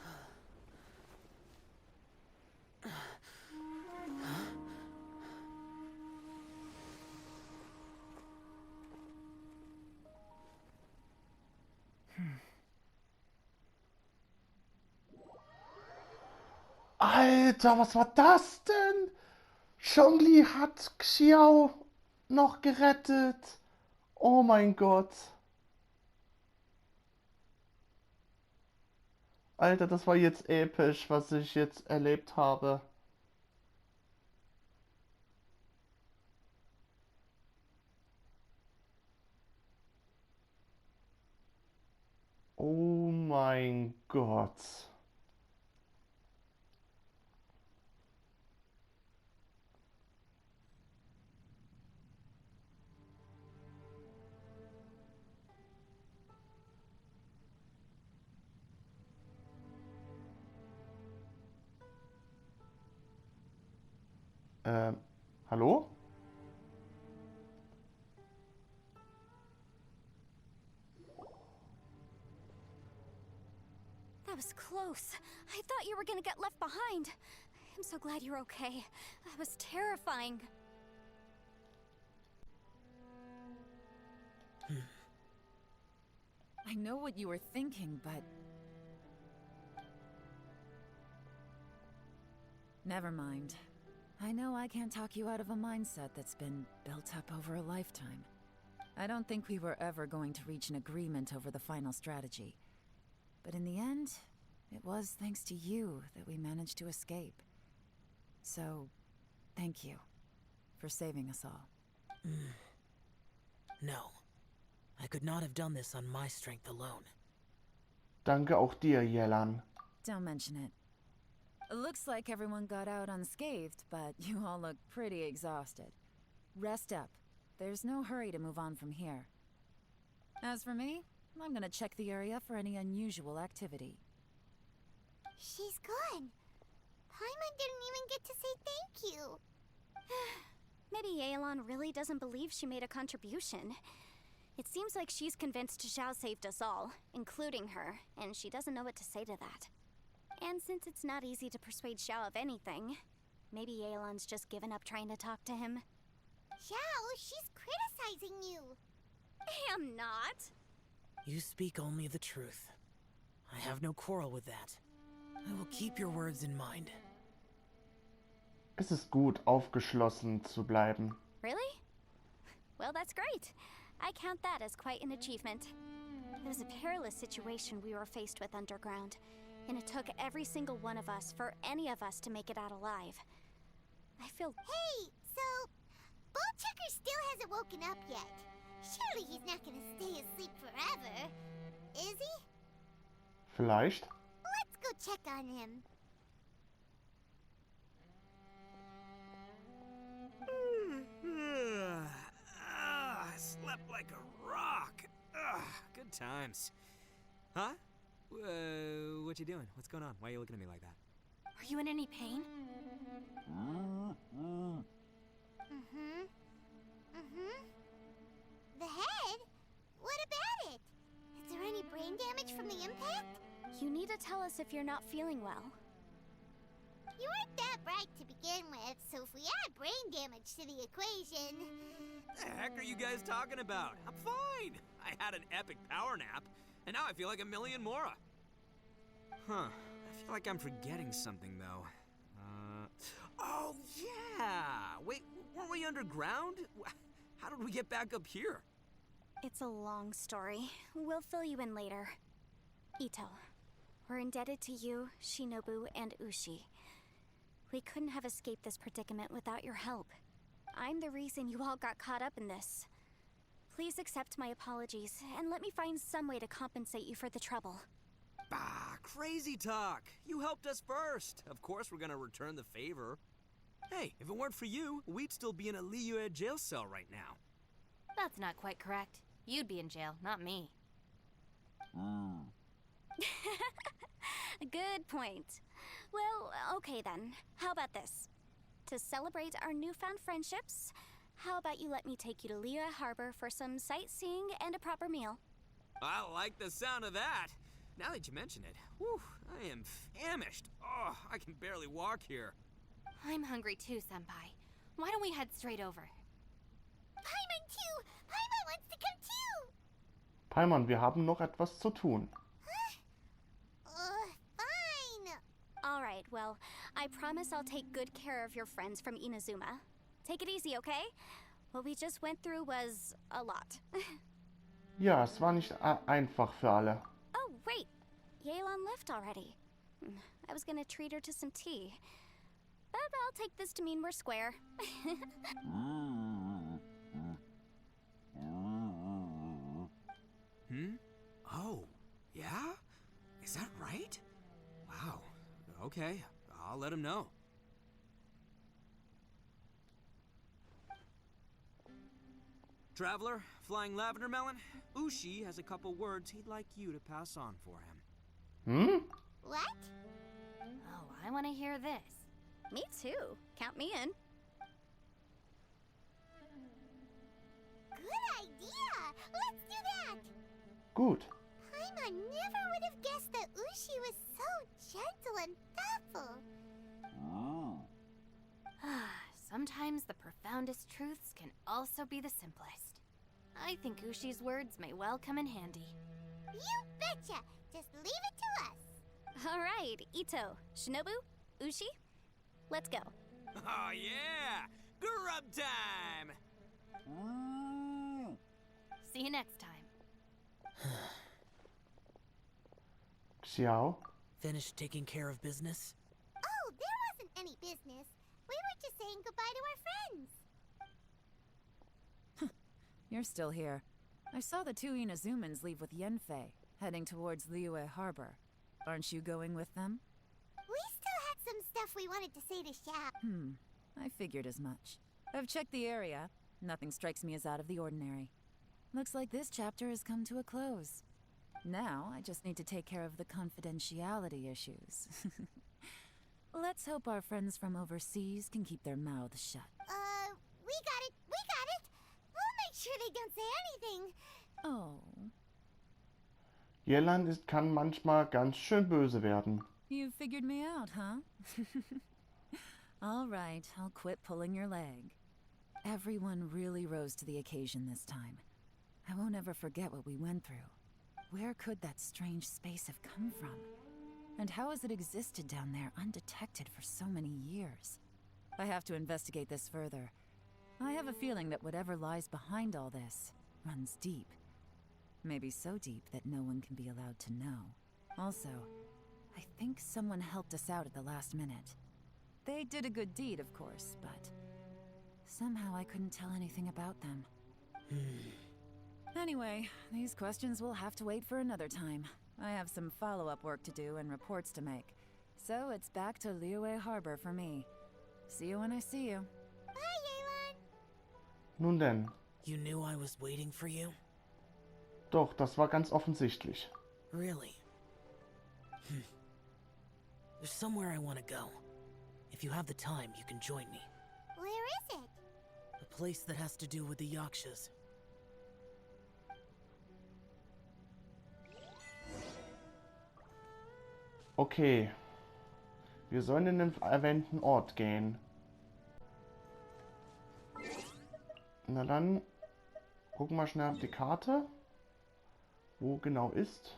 Alter, was war das denn? Zhongli hat Xiao noch gerettet. Oh mein Gott. Alter, das war jetzt episch, was ich jetzt erlebt habe. Oh mein Gott. Hallo? That was close. I thought you were gonna get left behind. I'm so glad you're okay. That was terrifying. I know what you were thinking, but... Never mind. I know I can't talk you out of a mindset that's been built up over a lifetime. I don't think we were ever going to reach an agreement over the final strategy. But in the end, it was thanks to you that we managed to escape. So, thank you for saving us all. No. I could not have done this on my strength alone. Danke auch dir, Yelan. Don't mention it. It looks like everyone got out unscathed, but you all look pretty exhausted. Rest up. There's no hurry to move on from here. As for me, I'm gonna check the area for any unusual activity. She's gone. Paimon didn't even get to say thank you. Maybe Yelan really doesn't believe she made a contribution. It seems like she's convinced Xiao saved us all, including her, and she doesn't know what to say to that. And since it's not easy to persuade Xiao of anything, maybe Yelan's just given up trying to talk to him. Xiao, she's criticizing you. I am not. You speak only the truth. I have no quarrel with that. I will keep your words in mind. Es ist gut, aufgeschlossen zu bleiben. Really? Well, that's great. I count that as quite an achievement. It was a perilous situation we were faced with underground, and it took every single one of us for any of us to make it out alive. I feel... Hey, so... Ballchecker still hasn't woken up yet. Surely he's not gonna stay asleep forever, is he? Vielleicht. Let's go check on him. I slept like a rock. Good times. Huh? What you doing? What's going on? Why are you looking at me like that? Are you in any pain? The head? What about it? Is there any brain damage from the impact? You need to tell us if you're not feeling well. You weren't that bright to begin with, so if we add brain damage to the equation... The heck are you guys talking about? I'm fine. I had an epic power nap, and now I feel like a million more. Huh. I feel like I'm forgetting something, though. Oh, yeah! Wait, weren't we underground? How did we get back up here? It's a long story. We'll fill you in later. Ito, we're indebted to you, Shinobu, and Ushi. We couldn't have escaped this predicament without your help. I'm the reason you all got caught up in this. Please accept my apologies, and let me find some way to compensate you for the trouble. Bah, crazy talk. You helped us first. Of course we're gonna return the favor. Hey, if it weren't for you, we'd still be in a Liyue jail cell right now. That's not quite correct. You'd be in jail, not me. Good point. Well, okay then. How about this? To celebrate our newfound friendships, how about you let me take you to Liyue Harbor for some sightseeing and a proper meal? I like the sound of that. Now that you mention it, whew, I am famished. Oh, I can barely walk here. I'm hungry too, Senpai. Why don't we head straight over? Paimon too! Paimon wants to come too! Paimon, wir haben noch etwas zu tun. Fine! Alright, well, I promise I'll take good care of your friends from Inazuma. Take it easy, okay? What we just went through was a lot. Ja, es war nicht einfach für alle. Oh, wait! Yelan left already. I was gonna treat her to some tea. But I'll take this to mean we're square. Oh, yeah? Is that right? Wow. Okay, I'll let him know. Traveler, flying lavender melon, Ushi has a couple words he'd like you to pass on for him. What? Oh, I want to hear this. Me too. Count me in. Good idea! Let's do that! Gut. Paimon never would have guessed that Ushi was so gentle and thoughtful. Sometimes the profoundest truths can also be the simplest. I think Ushi's words may well come in handy. You betcha! Just leave it to us. All right, Ito, Shinobu, Ushi, let's go. Oh, yeah! Grub time! See you next time. Xiao. Finished taking care of business? Oh, there wasn't any business. We were just saying goodbye to our friends. You're still here. I saw the two Inazumans leave with Yenfei, heading towards Liyue Harbor. Aren't you going with them? We still had some stuff we wanted to say to Xiao. I figured as much. I've checked the area. Nothing strikes me as out of the ordinary. Looks like this chapter has come to a close. Now, I just need to take care of the confidentiality issues. Let's hope our friends from overseas can keep their mouths shut. We got it! We got it! We'll make sure they don't say anything. Oh, Kann manchmal ganz schön böse werden. you figured me out, huh? All right, I'll quit pulling your leg. Everyone really rose to the occasion this time. I won't ever forget what we went through. Where could that strange space have come from? And how has it existed down there undetected for so many years? I have to investigate this further. I have a feeling that whatever lies behind all this runs deep. Maybe so deep that no one can be allowed to know. Also, I think someone helped us out at the last minute. They did a good deed, of course, but somehow I couldn't tell anything about them. Anyway, these questions will have to wait for another time. I have some follow-up work to do and reports to make. So it's back to Liyue Harbor for me. See you when I see you. Bye, Yelan! Nun denn. You knew I was waiting for you? Doch, das war ganz offensichtlich. Really? There's somewhere I want to go. If you have the time, you can join me. Where is it? A place that has to do with the Yakshas. Okay. Wir sollen in den erwähnten Ort gehen. Na dann, gucken wir schnell auf die Karte. Wo genau ist.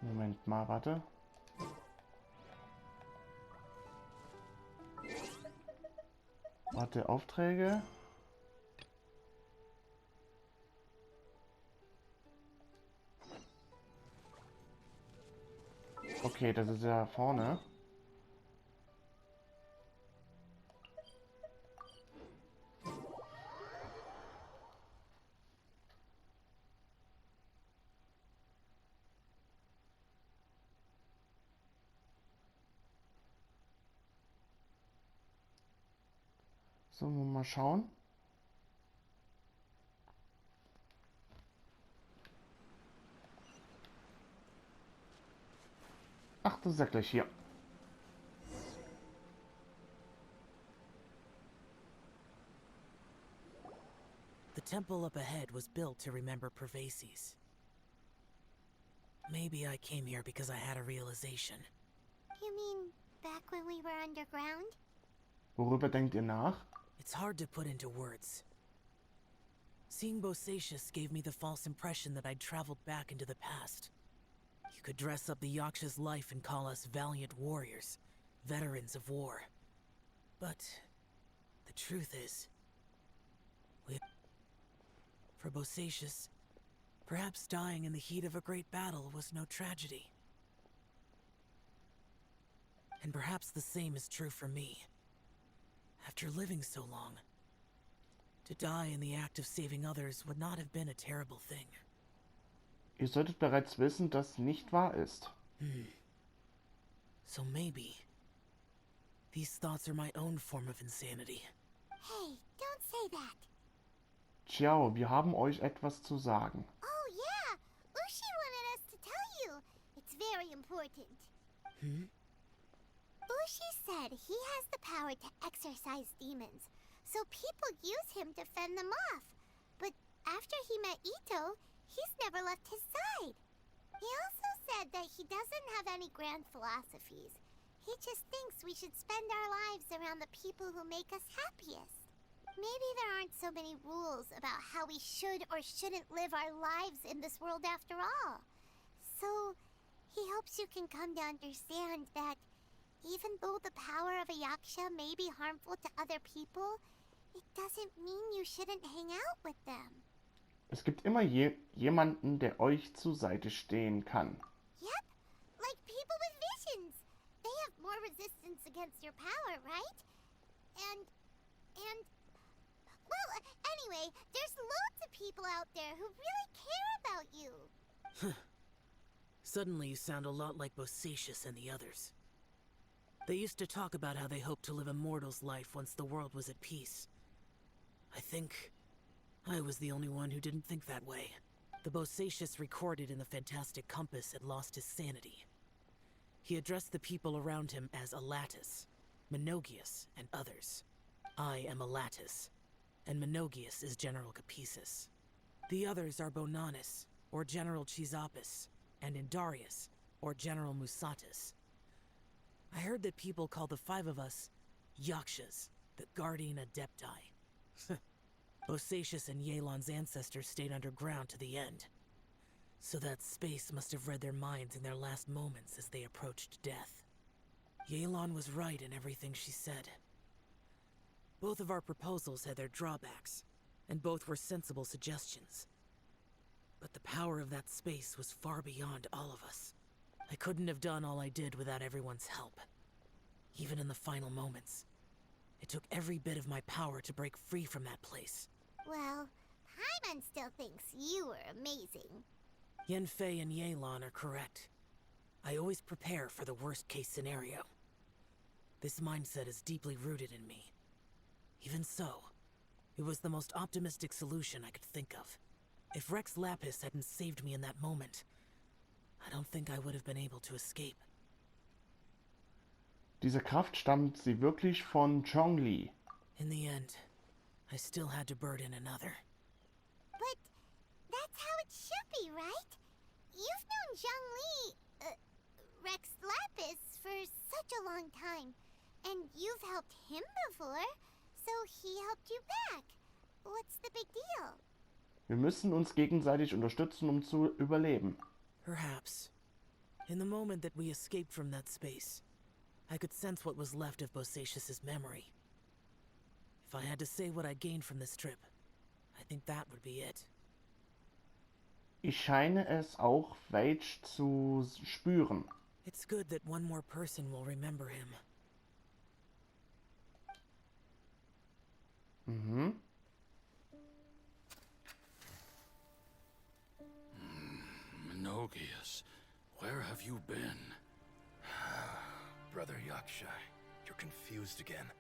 Moment mal, warte. Warte, Aufträge. Okay, das ist ja vorne. So, mal schauen. Ach, das ist ja gleich hier. The temple up ahead was built to remember Pervases. Maybe I came here because I had a realization. You mean back when we were underground? Worüber denkt ihr nach? It's hard to put into words. Seeing Bosacius gave me the false impression that I'd traveled back into the past. You could dress up the Yaksha's life and call us valiant warriors, veterans of war. But the truth is, for Bosacius, perhaps dying in the heat of a great battle was no tragedy. And perhaps the same is true for me. After living so long, to die in the act of saving others would not have been a terrible thing. Ihr solltet bereits wissen, dass nicht wahr ist. So maybe these thoughts are my own form of insanity. Hey, don't say that. Xiao, wir haben euch etwas zu sagen. Oh yeah, Ushi wanted us to tell you. It's very important. Ushi said he has the power to exorcise demons, so people use him to fend them off. But after he met Ito, he's never left his side. He also said that he doesn't have any grand philosophies. He just thinks we should spend our lives around the people who make us happiest. Maybe there aren't so many rules about how we should or shouldn't live our lives in this world after all. So, he hopes you can come to understand that even though the power of a Yaksha may be harmful to other people, it doesn't mean you shouldn't hang out with them. Es gibt immer jemanden, der euch zur Seite stehen kann. Yep, like people with visions. They have more resistance against your power, right? And, well, anyway, there's loads of people out there who really care about you. Suddenly you sound a lot like Bosacius and the others. They used to talk about how they hoped to live a mortal's life once the world was at peace. I think I was the only one who didn't think that way. The Bosacius recorded in the Fantastic Kompass had lost his sanity. He addressed the people around him as Alatus, Menogius, and others. I am Alatus, and Menogius is General Capisis. The others are Bonanis, or General Chisapis, and Indarius, or General Musatus. I heard that people call the five of us Yakshas, the Guardian Adepti. Bosacius and Yelan's ancestors stayed underground to the end. So that space must have read their minds in their last moments as they approached death. Yelan was right in everything she said. Both of our proposals had their drawbacks, and both were sensible suggestions. But the power of that space was far beyond all of us. I couldn't have done all I did without everyone's help. Even in the final moments, it took every bit of my power to break free from that place. Well, Paimon still thinks you were amazing. Yanfei and Yelan are correct. I always prepare for the worst-case scenario. This mindset is deeply rooted in me. Even so, it was the most optimistic solution I could think of. If Rex Lapis hadn't saved me in that moment, I don't think I would have been able to escape. Diese Kraft stammt sie wirklich von Zhongli. In the end, I still had to burden another. But that's how it should be, right? You've known Zhongli, Rex Lapis, for such a long time. And you've helped him before, so he helped you back. What's the big deal? Wir müssen uns gegenseitig unterstützen, um zu überleben. Perhaps. In the moment that we escaped from that space, I could sense what was left of Bosacius's memory. If I had to say what I gained from this trip, I think that would be it. Ich scheine es auch Weitsch zu spüren. It's good that one more person will remember him. Menogius, where have you been? Brother Yaksha, you're confused again.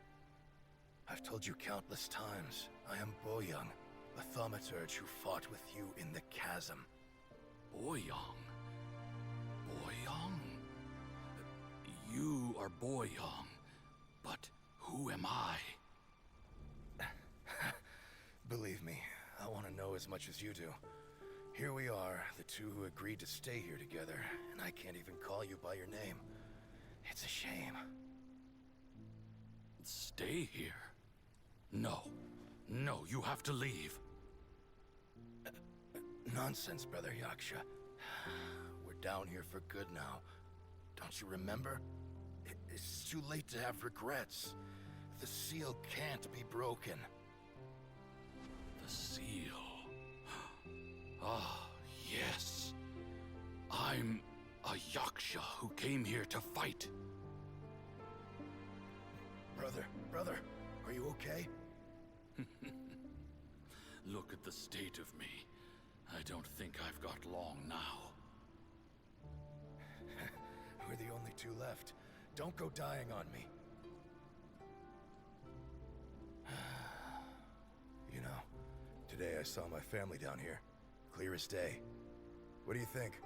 I've told you countless times, I am Boyoung, the thaumaturge who fought with you in the chasm. Boyoung? Boyoung? You are Boyoung, but who am I? Believe me, I want to know as much as you do. Here we are, the two who agreed to stay here together, and I can't even call you by your name. It's a shame. Stay here? No. No, you have to leave. Nonsense, Brother Yaksha. We're down here for good now. Don't you remember? It's too late to have regrets. The seal can't be broken. The seal. Ah, yes. I'm a Yaksha who came here to fight. Brother, are you okay? Look at the state of me. I don't think I've got long now. We're the only two left. Don't go dying on me. You know, today I saw my family down here. Clear as day. What do you think?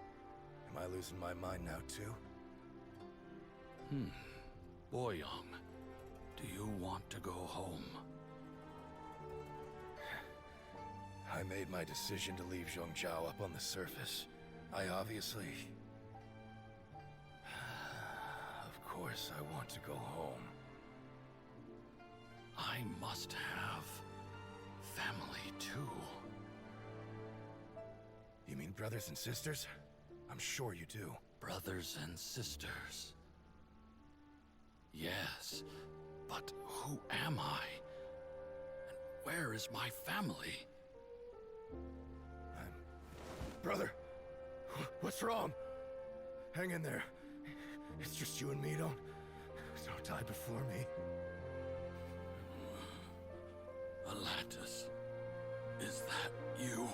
Am I losing my mind now too? Boyang, do you want to go home? I made my decision to leave Zhongzhao up on the surface. I obviously... Of course I want to go home. I must have family too. You mean brothers and sisters? I'm sure you do. Brothers and sisters. Yes, but who am I? And where is my family? Brother, what's wrong? Hang in there. It's just you and me, don't die before me. Alatus, is that you?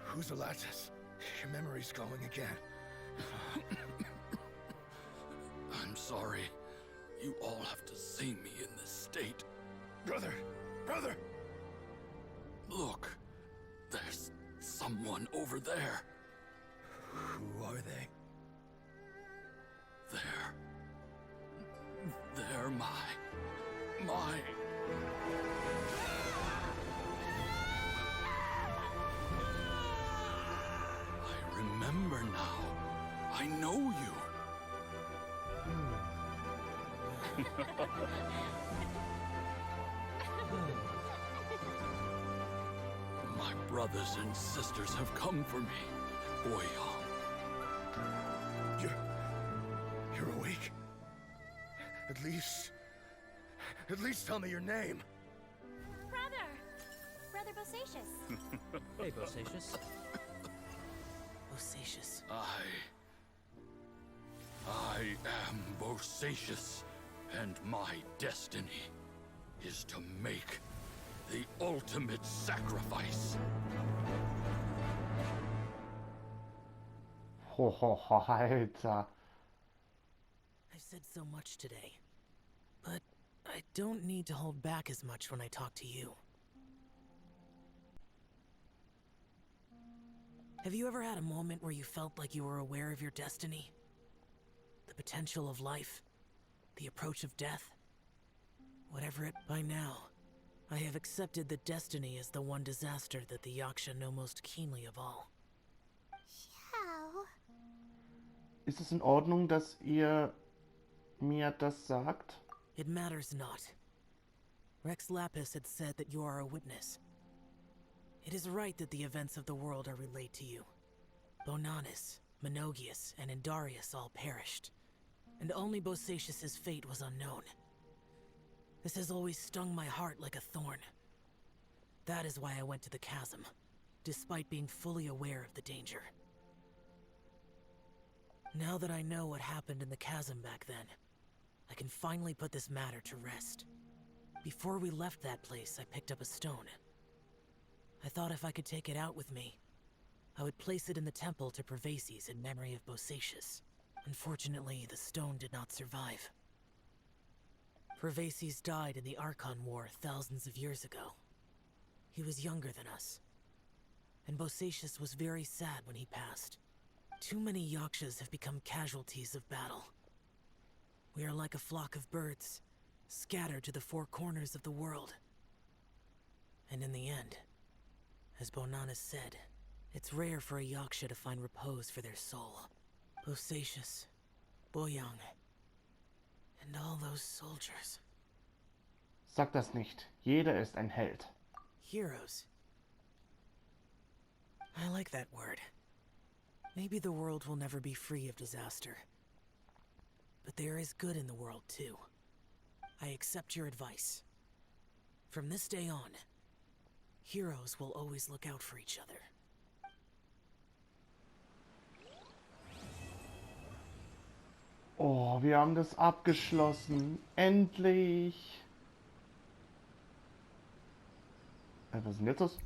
Who's Alatus? Your memory's going again. I'm sorry. You all have to see me in this state. Brother! Look, there's someone over there. Who are they? They're my... I remember now. I know you. My brothers and sisters have come for me, Boyang. You're awake? At least tell me your name. Brother Bosacius. Hey, Bosacius. Bosacius. I am Bosacius, and my destiny is to make the ultimate sacrifice. Alter. I've said so much today, but I don't need to hold back as much when I talk to you. Have you ever had a moment where you felt like you were aware of your destiny? The potential of life? The approach of death? Whatever it by now, I have accepted that destiny is the one disaster that the Yaksha know most keenly of all. Xiao. Ist es in Ordnung, dass ihr mir das sagt? It matters not. Rex Lapis had said that you are a witness. It is right that the events of the world are relayed to you. Bonanis, Menogius, and Indarius all perished, and only Bosacius's fate was unknown. This has always stung my heart like a thorn. That is why I went to the chasm, despite being fully aware of the danger. Now that I know what happened in the chasm back then, I can finally put this matter to rest. Before we left that place, I picked up a stone. I thought if I could take it out with me, I would place it in the temple to Pervases in memory of Bosacius. Unfortunately, the stone did not survive. Pervases died in the Archon War thousands of years ago. He was younger than us, and Bosacius was very sad when he passed. Too many Yakshas have become casualties of battle. We are like a flock of birds, scattered to the four corners of the world. And in the end, as Bonanis said, it's rare for a Yaksha to find repose for their soul. Bosacius, Boyang, and all those soldiers. Sag das nicht. Jeder ist ein Held. Heroes. I like that word. Maybe the world will never be free of disaster. But there is good in the world, too. I accept your advice. From this day on, heroes will always look out for each other. Oh, wir haben das abgeschlossen. Endlich. Was ist denn jetzt los?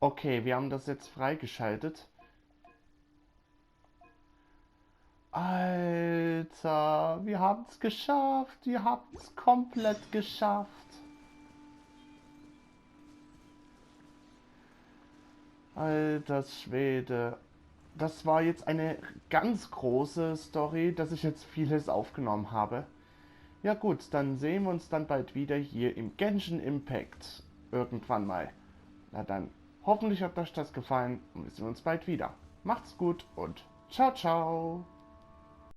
Okay, wir haben das jetzt freigeschaltet. Alter, wir haben es geschafft. Wir haben es komplett geschafft. Alter Schwede. Das war jetzt eine ganz große Story, dass ich jetzt vieles aufgenommen habe. Ja gut, dann sehen wir uns dann bald wieder hier im Genshin Impact. Irgendwann mal. Na dann, hoffentlich hat euch das gefallen und wir sehen uns bald wieder. Macht's gut und ciao, ciao.